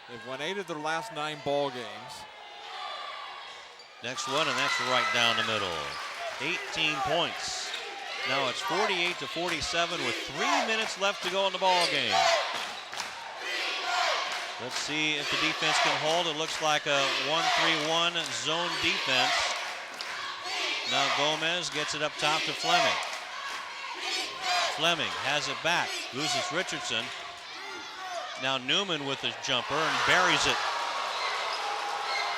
They've won 8 of their last 9 ball games. Next one, and that's right down the middle. 18 points. Now it's 48-47 with 3 minutes left to go in the ball game. Let's see if the defense can hold. It looks like a 1-3-1 zone defense. Now Gomez gets it up top to Fleming. Fleming has it back, loses Richardson. Now Newman with the jumper and buries it.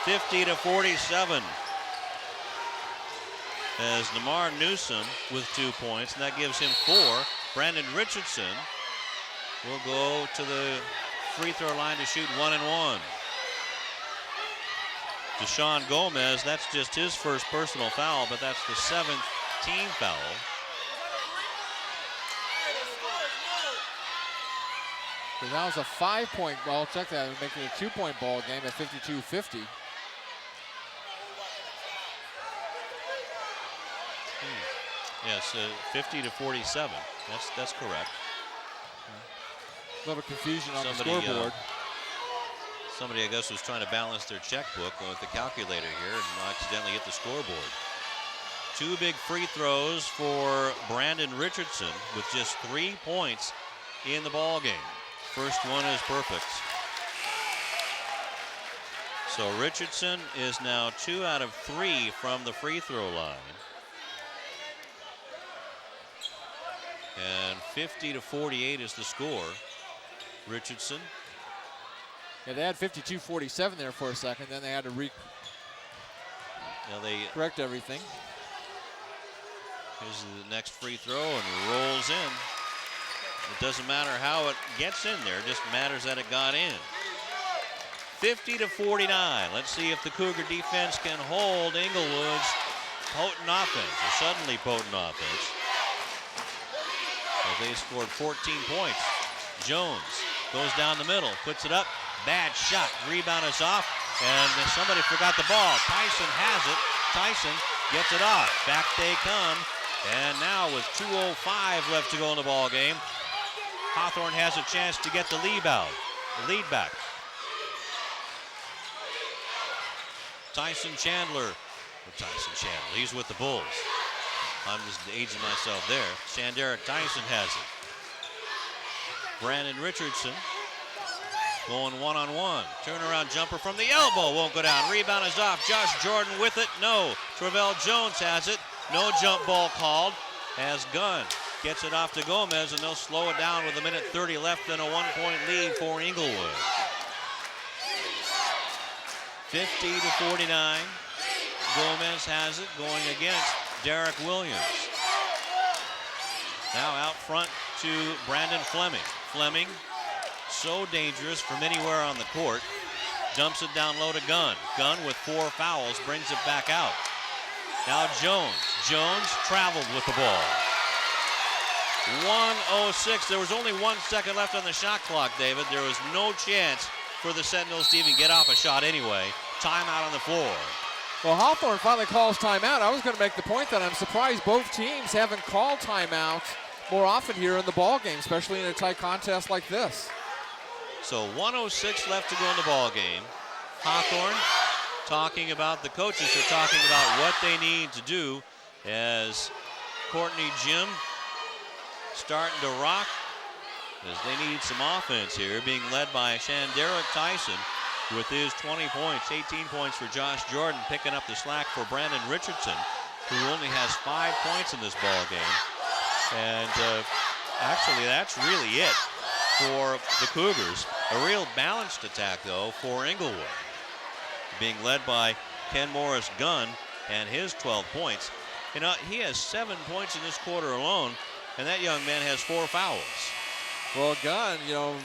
50-47. As Namar Newsom with 2 points, and that gives him 4. Brandon Richardson will go to the free throw line to shoot 1 and 1. Deshaun Gomez, that's just his first personal foul, but that's the 7th team foul. So that was a 5-point ball. Check that, making it a 2-point ball game at 52-50. Yes, 50-47. That's correct. A little confusion on the scoreboard. Somebody, I guess, was trying to balance their checkbook with the calculator here and accidentally hit the scoreboard. 2 big free throws for Brandon Richardson with just 3 points in the ball game. First one is perfect. So Richardson is now 2 out of 3 from the free throw line. And 50-48 is the score. Richardson. Yeah, they had 52-47 there for a second. Then they had to correct everything. Here's the next free throw and rolls in. It doesn't matter how it gets in there. It just matters that it got in. 50-49. Let's see if the Cougar defense can hold Inglewood's potent offense, or suddenly potent offense. Well, they scored 14 points. Jones goes down the middle, puts it up. Bad shot. Rebound is off, and somebody forgot the ball. Tyson has it. Tyson gets it off. Back they come, and now with 2:05 left to go in the ball game, Hawthorne has a chance to get the lead back. Tyson Chandler, he's with the Bulls. I'm just aging myself there. Shandera Tyson has it. Brandon Richardson Going one-on-one. Turnaround jumper from the elbow. Won't go down. Rebound is off. Josh Jordan with it. No. Travell Jones has it. No jump ball called as Gunn gets it off to Gomez, and they'll slow it down with 1:30 left and a 1-point lead for Inglewood. 50-49. Gomez has it going against Derek Williams. Now out front to Brandon Fleming. Fleming, so dangerous from anywhere on the court. Dumps it down low to Gunn. Gunn with 4 fouls brings it back out. Now Jones. Jones traveled with the ball. 1:06. There was only 1 second left on the shot clock, David. There was no chance for the Sentinels to even get off a shot anyway. Timeout on the floor. Well, Hawthorne finally calls timeout. I was going to make the point that I'm surprised both teams haven't called timeout more often here in the ball game, especially in a tight contest like this. So 1:06 left to go in the ball game. Hawthorne talking about, the coaches are talking about what they need to do as Courtney Jim starting to rock as they need some offense here, being led by Shanderick Tyson with his 20 points, 18 points for Josh Jordan, picking up the slack for Brandon Richardson, who only has 5 points in this ball game. And actually, that's really it for the Cougars. A real balanced attack, though, for Inglewood, being led by Ken Morris Gunn and his 12 points. You know, he has 7 points in this quarter alone, and that young man has 4 fouls. Well, Gunn, you know,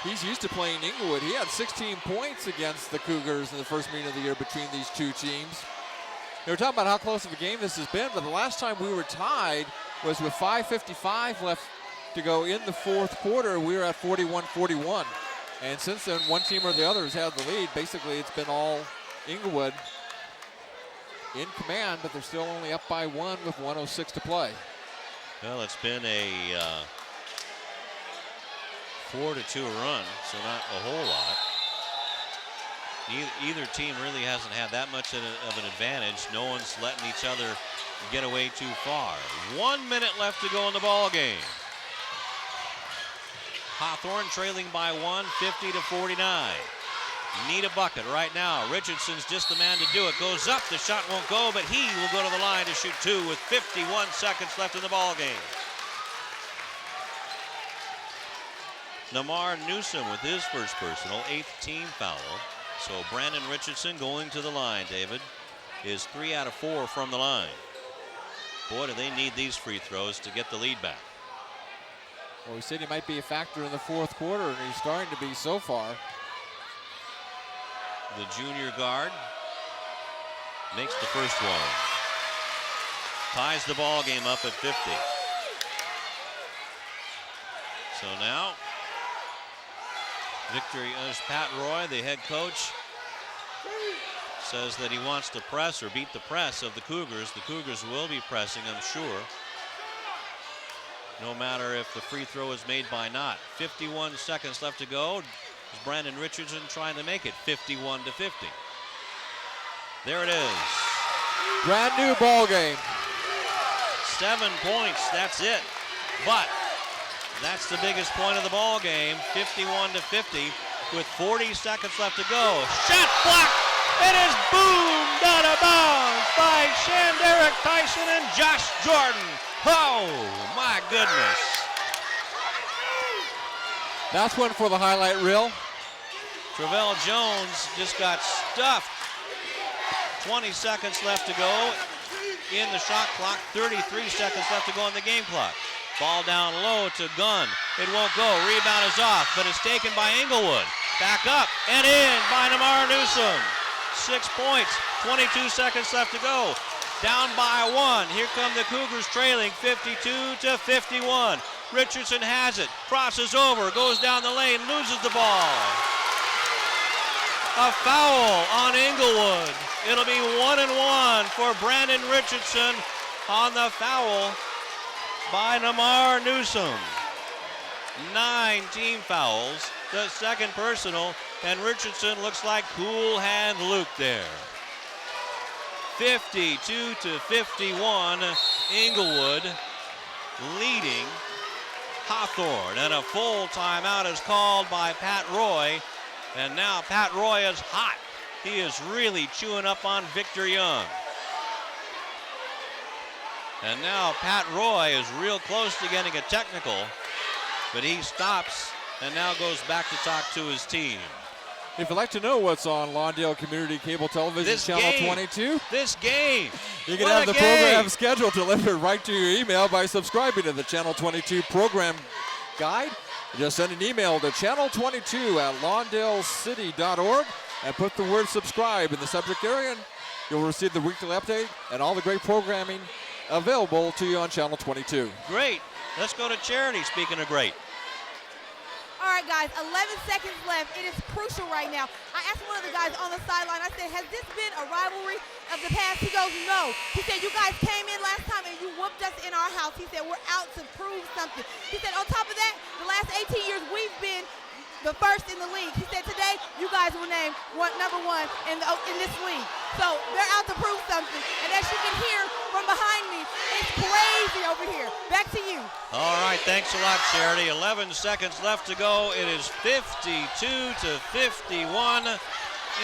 he's used to playing Inglewood. He had 16 points against the Cougars in the first meeting of the year between these two teams. They were talking about how close of a game this has been, but the last time we were tied was with 5:55 left to go in the fourth quarter. We were at 41-41. And since then, one team or the other has had the lead. Basically, it's been all Inglewood in command, but they're still only up by 1 with 1:06 to play. Well, it's been a 4-2 run, so not a whole lot. Either team really hasn't had that much of an advantage. No one's letting each other get away too far. 1 minute left to go in the ball game. Hawthorne trailing by 1, 50-49. Need a bucket right now. Richardson's just the man to do it. Goes up, the shot won't go, but he will go to the line to shoot 2 with 51 seconds left in the ball game. Namar Newsom with his first personal, 8th team foul. So Brandon Richardson going to the line, David, is 3 out of 4 from the line. Boy, do they need these free throws to get the lead back. Well, we said he might be a factor in the fourth quarter, and he's starting to be so far. The junior guard makes the first one. Ties the ball game up at 50. So now, victory as Pat Roy, the head coach, says that he wants to press or beat the press of the Cougars. The Cougars will be pressing, I'm sure, no matter if the free throw is made by not. 51 seconds left to go. Brandon Richardson trying to make it 51-50. There it is. Brand new ball game. 7 points, that's it. But that's the biggest point of the ball game, 51-50 with 40 seconds left to go. Shot blocked. It is boomed out of bounds by Shanderick Tyson and Josh Jordan. Oh, my goodness. That's one for the highlight reel. Travell Jones just got stuffed. 20 seconds left to go in the shot clock. 33 seconds left to go in the game clock. Ball down low to Gunn. It won't go. Rebound is off, but it's taken by Inglewood. Back up and in by Namar Newsom. 6 points. 22 seconds left to go. Down by 1. Here come the Cougars trailing 52-51. Richardson has it. Crosses over. Goes down the lane. Loses the ball. A foul on Inglewood. It'll be 1-1 for Brandon Richardson on the foul by Namar Newsom. 9 team fouls, the second personal, and Richardson looks like Cool Hand Luke there. 52-51, Inglewood leading Hawthorne. And a full timeout is called by Pat Roy. And now Pat Roy is hot. He is really chewing up on Victor Young. And now Pat Roy is real close to getting a technical, but he stops and now goes back to talk to his team. If you'd like to know what's on Lawndale Community Cable Television Channel 22, this game, you can have the program schedule delivered right to your email by subscribing to the Channel 22 program guide. Just send an email to channel22@lawndalecity.org and put the word subscribe in the subject area, and you'll receive the weekly update and all the great programming available to you on Channel 22. Great. Let's go to Charity, speaking of great. All right, guys, 11 seconds left. It is crucial right now. I asked one of the guys on the sideline, I said, has this been a rivalry of the past? He goes, no. He said, you guys came in last time and you whooped us in our house. He said, we're out to prove something. He said, on top of that, the last 18 years we've been the first in the league. He said, today, you guys were named number one in this league. So they're out to prove something. And as you can hear from behind me, it's crazy over here. Back to you. All right, thanks a lot, Charity. 11 seconds left to go. It is 52-51.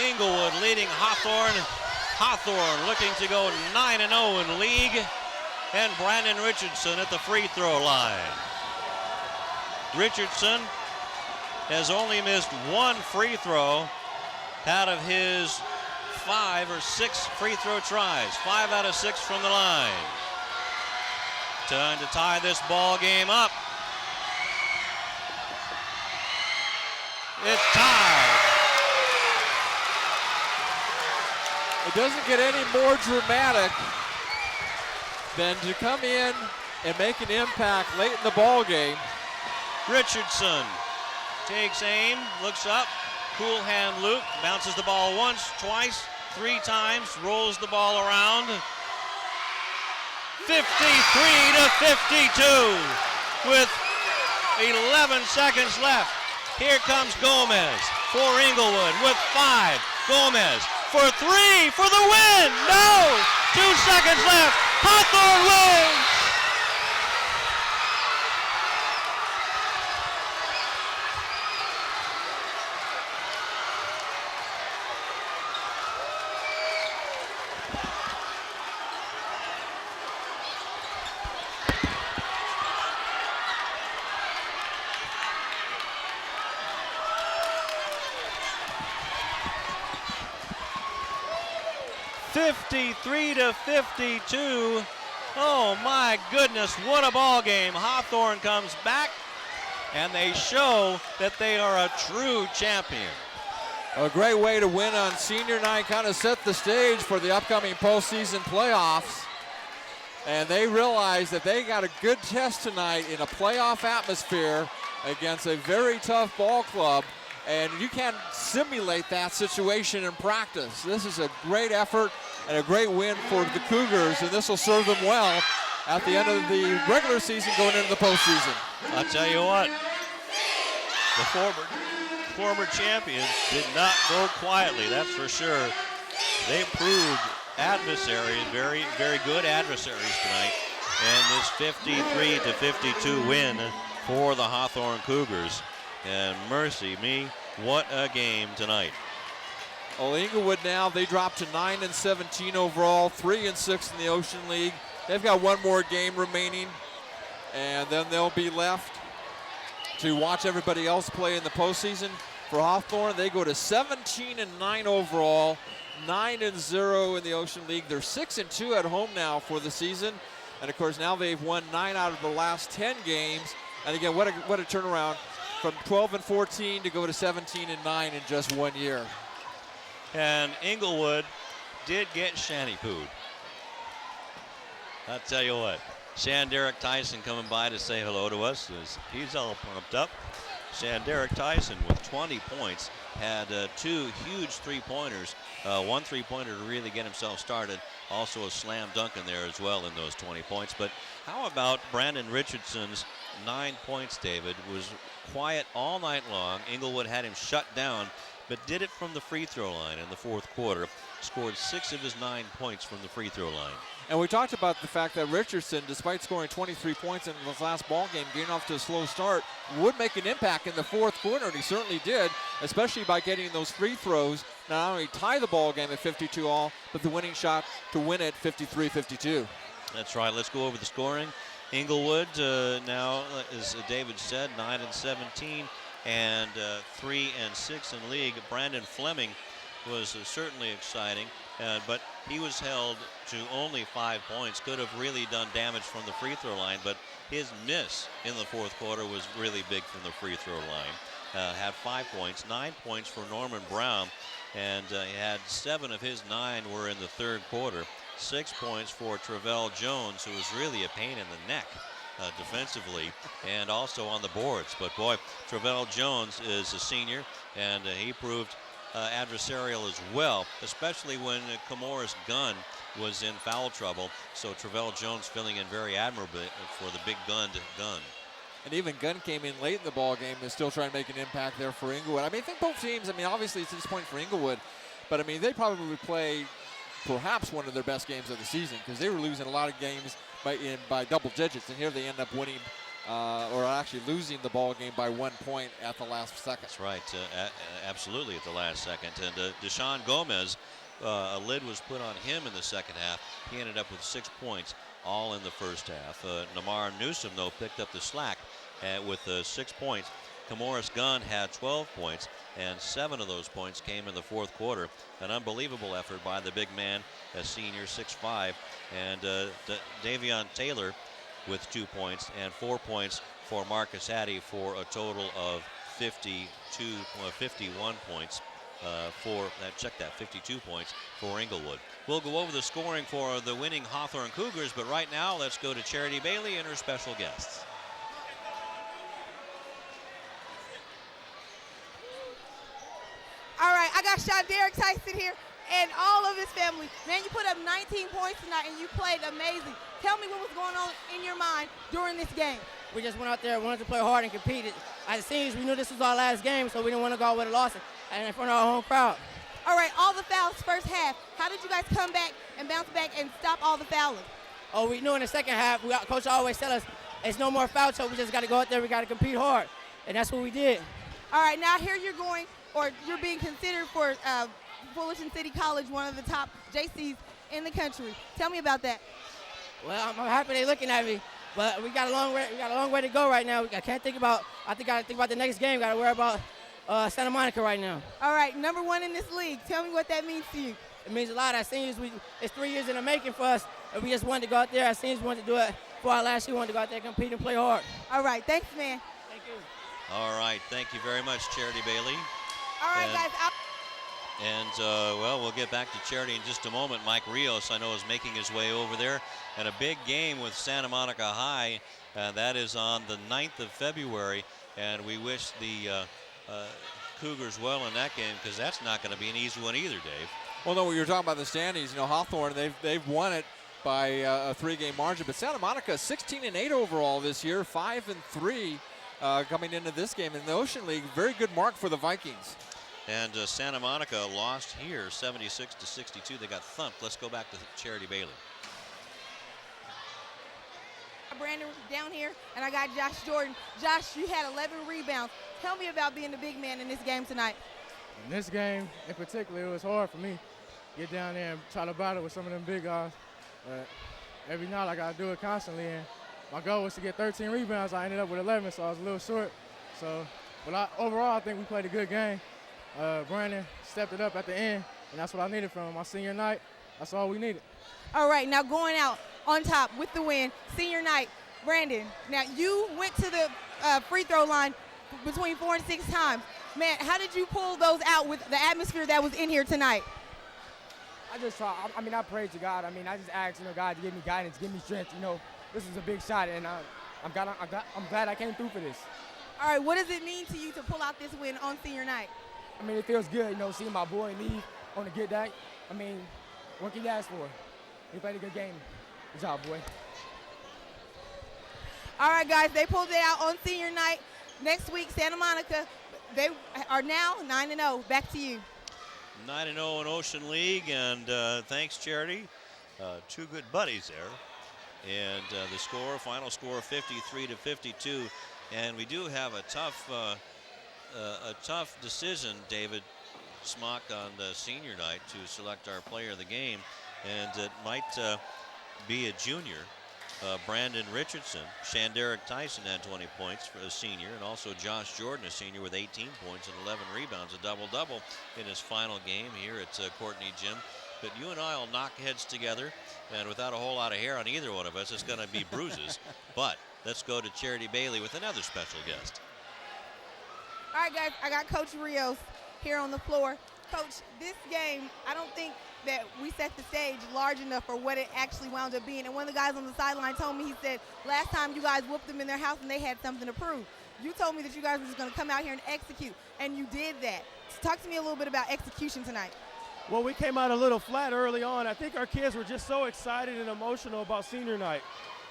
Inglewood leading Hawthorne. Hawthorne looking to go 9-0 in league. And Brandon Richardson at the free throw line. Richardson has only missed one free throw out of his 5 or 6 free throw tries. 5 out of 6 from the line. Time to tie this ball game up. It's tied. It doesn't get any more dramatic than to come in and make an impact late in the ball game. Richardson takes aim, looks up, cool hand Luke, bounces the ball once, twice, 3 times, rolls the ball around. 53-52 with 11 seconds left. Here comes Gomez for Inglewood with 5. Gomez for 3 for the win. No! 2 seconds left. Hawthorne wins! 53-52. Oh my goodness, what a ball game. Hawthorne comes back and they show that they are a true champion. A great way to win on senior night, kind of set the stage for the upcoming postseason playoffs. And they realize that they got a good test tonight in a playoff atmosphere against a very tough ball club. And you can't simulate that situation in practice. This is a great effort and a great win for the Cougars, and this will serve them well at the end of the regular season going into the postseason. I'll tell you what, the former champions did not go quietly, that's for sure. They proved adversaries, very, very good adversaries tonight, and this 53-52 win for the Hawthorne Cougars. And mercy me, what a game tonight. Well, Inglewood now, they dropped to 9-17 overall, 3-6 in the Ocean League. They've got one more game remaining, and then they'll be left to watch everybody else play in the postseason. For Hawthorne, they go to 17-9 overall, 9-0 in the Ocean League. They're 6-2 at home now for the season. And of course, now they've won 9 out of the last 10 games. And again, what a turnaround from 12-14 to go to 17-9 in just 1 year. And Inglewood did get shanty-pooed. I'll tell you what, Shanderick Tyson coming by to say hello to us. He's all pumped up. Shanderick Tyson with 20 points, had 2 huge three-pointers, 1 three-pointer to really get himself started, also a slam dunk in there as well in those 20 points. But how about Brandon Richardson's 9 points, David? Was quiet all night long. Inglewood had him shut down, but did it from the free throw line in the fourth quarter. Scored 6 of his 9 points from the free throw line. And we talked about the fact that Richardson, despite scoring 23 points in this last ball game, getting off to a slow start, would make an impact in the fourth quarter, and he certainly did, especially by getting those free throws, not only tie the ball game at 52-all, but the winning shot to win it 53-52. That's right. Let's go over the scoring. Inglewood now, as David said, 9-17 and 3-6 in league. Brandon Fleming was certainly exciting, but he was held to only 5 points. Could have really done damage from the free throw line, but his miss in the fourth quarter was really big from the free throw line. Had 5 points, 9 points for Norman Brown, and he had 7 of his 9 were in the third quarter. 6 points for Travell Jones, who was really a pain in the neck defensively and also on the boards. But boy, Travell Jones is a senior, and he proved adversarial as well, especially when Camoris Gunn was in foul trouble. So Travell Jones filling in very admirably for the big gun. And even Gunn came in late in the ball game and still trying to make an impact there for Inglewood. I mean, I think both teams, obviously it's this point for Inglewood, but they probably would play perhaps one of their best games of the season, because they were losing a lot of games by double digits, and here they end up winning or actually losing the ball game by 1 point at the last second. That's right, absolutely at the last second. And Deshaun Gomez, a lid was put on him in the second half. He ended up with 6 points, all in the first half. Namar Newsom, though, picked up the slack with 6 points. Camoris Gunn had 12 points, and 7 of those points came in the fourth quarter. An unbelievable effort by the big man, a senior, 6'5", and Davion Taylor with 2 points, and 4 points for Marcus Hattie, for a total of 51 points check that, 52 points for Inglewood. We'll go over the scoring for the winning Hawthorne Cougars, but right now let's go to Charity Bailey and her special guests. All right, I got Sean Derek Tyson here and all of his family. Man, you put up 19 points tonight and you played amazing. Tell me what was going on in your mind during this game. We just went out there, wanted to play hard and compete. As it seems, we knew this was our last game, so we didn't want to go out with a loss and in front of our home crowd. All right, all the fouls first half. How did you guys come back and bounce back and stop all the fouling? Oh, we knew in the second half, Coach always tell us, it's no more foul, so we just got to go out there, we got to compete hard. And that's what we did. All right, now here you're going, or you're being considered for Fullerton City College, one of the top JCs in the country. Tell me about that. Well, I'm happy they're looking at me, but we got a long way to go right now. I got to think about the next game. Got to worry about Santa Monica right now. All right, #1 in this league. Tell me what that means to you. It means a lot. As seniors, it's 3 years in the making for us, and we just wanted to go out there. As seniors, wanted to do it for our last year. Wanted to go out there, compete, and play hard. All right, thanks, man. Thank you. All right, thank you very much, Charity Bailey. All right, guys. Well, we'll get back to Charity in just a moment. Mike Rios, I know, is making his way over there. And a big game with Santa Monica High. That is on the 9th of February. And we wish the Cougars well in that game, because that's not going to be an easy one either, Dave. Well, no, you're talking about the standings. Hawthorne, they've won it by a 3-game margin. But Santa Monica, 16-8 overall this year, 5-3 coming into this game. In the Ocean League, very good mark for the Vikings. And Santa Monica lost here, 76-62. They got thumped. Let's go back to Charity Bailey. Brandon down here, and I got Josh Jordan. Josh, you had 11 rebounds. Tell me about being the big man in this game tonight. In this game in particular, it was hard for me to get down there and try to battle with some of them big guys. Every night I got to do it constantly, and my goal was to get 13 rebounds. I ended up with 11, so I was a little short. But overall, I think we played a good game. Brandon stepped it up at the end, and that's what I needed from him. My senior night, that's all we needed. All right, now going out on top with the win, senior night. Brandon, now you went to the free throw line between 4 and 6 times. Man, how did you pull those out with the atmosphere that was in here tonight? I just try. I prayed to God. I just asked, God to give me guidance, give me strength. This is a big shot, and I'm glad I came through for this. All right, what does it mean to you to pull out this win on senior night? It feels good, seeing my boy leave on a good day. What can you ask for? He played a good game. Good job, boy. All right, guys, they pulled it out on senior night. Next week, Santa Monica, they are now 9-0. Back to you. 9-0 in Ocean League, and thanks, Charity. two good buddies there. And the final score 53-52. And we do have a tough decision, David Smock, on the senior night to select our player of the game. And it might be a junior, Brandon Richardson. Shanderick Tyson had 20 points for a senior, and also Josh Jordan, a senior, with 18 points and 11 rebounds, a double-double in his final game here at Courtney Gym. But you and I will knock heads together, and without a whole lot of hair on either one of us, it's going to be bruises. But let's go to Charity Bailey with another special guest. All right, guys, I got Coach Rios here on the floor. Coach, this game, I don't think that we set the stage large enough for what it actually wound up being. And one of the guys on the sideline told me, he said, last time you guys whooped them in their house and they had something to prove. You told me that you guys were just going to come out here and execute, and you did that. So talk to me a little bit about execution tonight. Well, we came out a little flat early on. I think our kids were just so excited and emotional about senior night.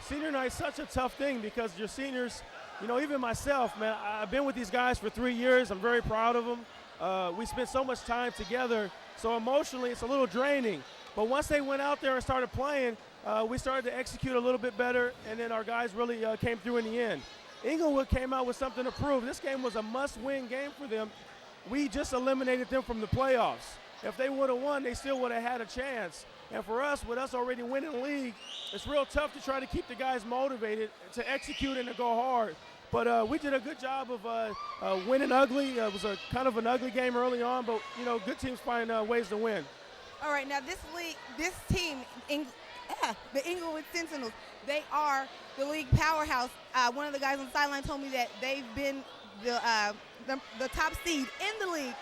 Senior night's such a tough thing because your seniors, you know, even myself, man, I've been with these guys for 3 years. I'm very proud of them. We spent so much time together, so emotionally it's a little draining. But once they went out there and started playing, we started to execute a little bit better, and then our guys really came through in the end. Inglewood came out with something to prove. This game was a must-win game for them. We just eliminated them from the playoffs. If they would have won, they still would have had a chance. And for us, with us already winning the league, it's real tough to try to keep the guys motivated to execute and to go hard. But we did a good job of winning ugly. It was a kind of an ugly game early on, but, you know, good teams find ways to win. All right, now this team, the Inglewood Sentinels, they are the league powerhouse. One of the guys on the sideline told me that they've been the top seed in the league.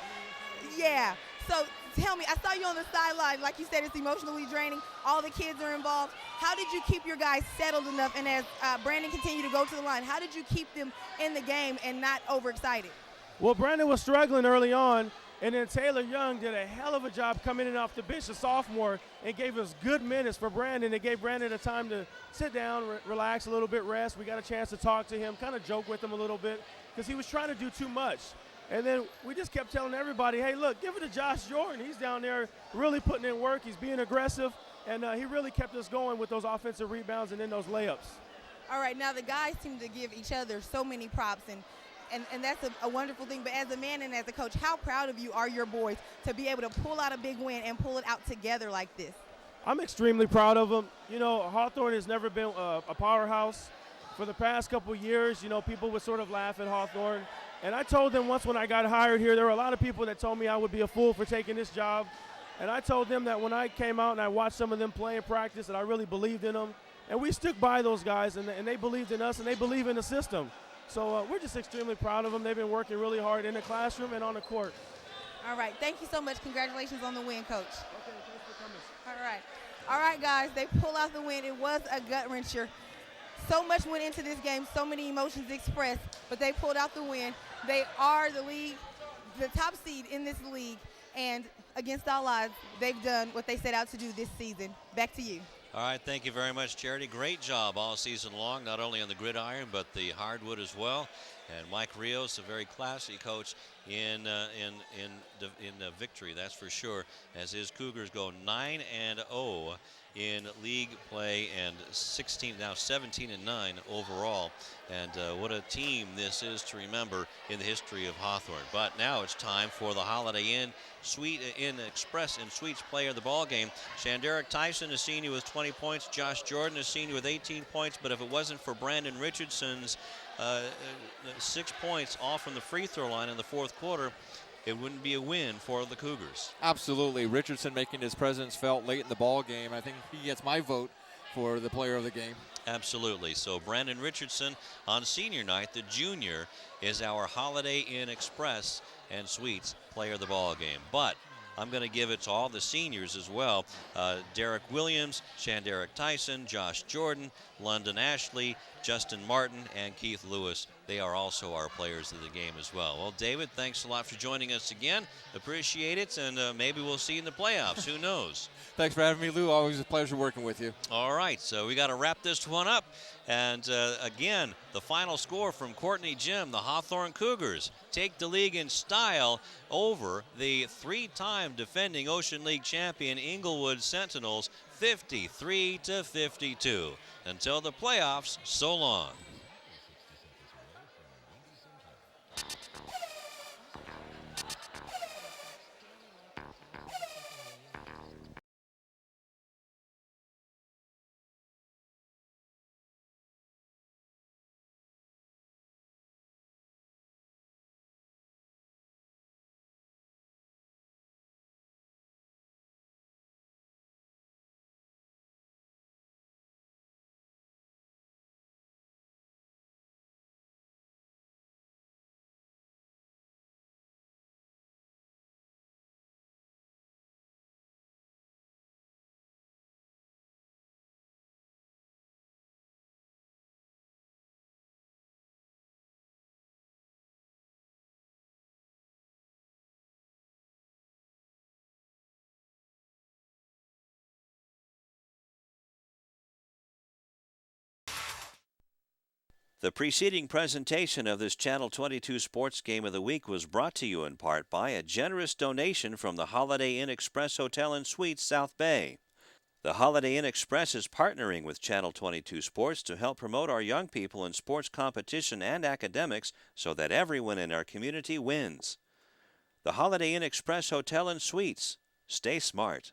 Yeah. So tell me, I saw you on the sideline. Like you said, it's emotionally draining. All the kids are involved. How did you keep your guys settled enough? And as Brandon continued to go to the line, how did you keep them in the game and not overexcited? Well, Brandon was struggling early on, and then Taylor Young did a hell of a job coming in off the bench, a sophomore, and gave us good minutes for Brandon. It gave Brandon a time to sit down, relax a little bit, rest. We got a chance to talk to him, kind of joke with him a little bit, because he was trying to do too much. And then we just kept telling everybody, hey, look, give it to Josh Jordan. He's down there really putting in work. He's being aggressive, and he really kept us going with those offensive rebounds and then those layups. All right, now the guys seem to give each other so many props, and that's a wonderful thing. But as a man and as a coach, how proud of you are your boys to be able to pull out a big win and pull it out together like this? I'm extremely proud of them. You know, Hawthorne has never been a powerhouse. For the past couple years, you know, people would sort of laugh at Hawthorne. And I told them once when I got hired here, there were a lot of people that told me I would be a fool for taking this job. And I told them that when I came out and I watched some of them play in practice, that I really believed in them. And we stuck by those guys, and they believed in us, and they believe in the system. So we're just extremely proud of them. They've been working really hard in the classroom and on the court. All right, thank you so much. Congratulations on the win, Coach. Okay, thanks for coming. All right, guys, they pull out the win. It was a gut-wrencher. So much went into this game, so many emotions expressed, but they pulled out the win. They are the top seed in this league, and against all odds, they've done what they set out to do this season. Back to you. All right, thank you very much, Charity. Great job all season long, not only on the gridiron, but the hardwood as well. And Mike Rios, a very classy coach in victory, that's for sure, as his Cougars go 9-0 in league play and 17-9 overall. And what a team this is to remember in the history of Hawthorne. But now it's time for the Holiday Inn Express and Suites player of the ball game. Shanderick Tyson, a senior with 20 points. Josh Jordan, a senior with 18 points. But if it wasn't for Brandon Richardson's 6 points off from the free throw line in the fourth quarter, it wouldn't be a win for the Cougars. Absolutely. Richardson making his presence felt late in the ball game. I think he gets my vote for the player of the game. Absolutely. So Brandon Richardson on senior night, the junior, is our Holiday Inn Express and Suites player of the ball game. But I'm going to give it to all the seniors as well. Derek Williams, Shanderick Tyson, Josh Jordan, London Ashley, Justin Martin, and Keith Lewis. They are also our players of the game as well. Well, David, thanks a lot for joining us again. Appreciate it, and maybe we'll see you in the playoffs. Who knows? Thanks for having me, Lou. Always a pleasure working with you. All right, so we got to wrap this one up. And again, the final score from Courtney Gym, the Hawthorne Cougars take the league in style over the 3-time defending Ocean League champion Inglewood Sentinels, 53-52. Until the playoffs, so long. The preceding presentation of this Channel 22 Sports Game of the Week was brought to you in part by a generous donation from the Holiday Inn Express Hotel and Suites, South Bay. The Holiday Inn Express is partnering with Channel 22 Sports to help promote our young people in sports competition and academics so that everyone in our community wins. The Holiday Inn Express Hotel and Suites. Stay smart.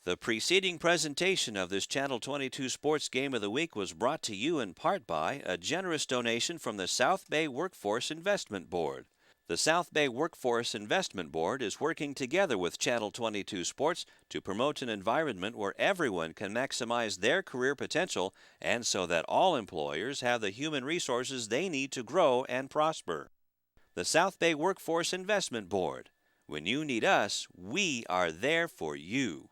The preceding presentation of this Channel 22 Sports Game of the Week was brought to you in part by a generous donation from the South Bay Workforce Investment Board. The South Bay Workforce Investment Board is working together with Channel 22 Sports to promote an environment where everyone can maximize their career potential and so that all employers have the human resources they need to grow and prosper. The South Bay Workforce Investment Board. When you need us, we are there for you.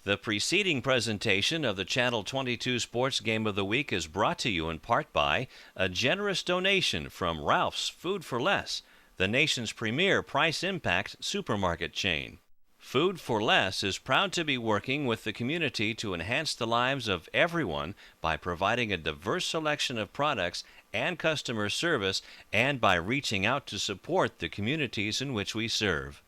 The preceding presentation of the Channel 22 Sports Game of the Week is brought to you in part by a generous donation from Ralph's Food for Less, the nation's premier price impact supermarket chain. Food for Less is proud to be working with the community to enhance the lives of everyone by providing a diverse selection of products and customer service and by reaching out to support the communities in which we serve.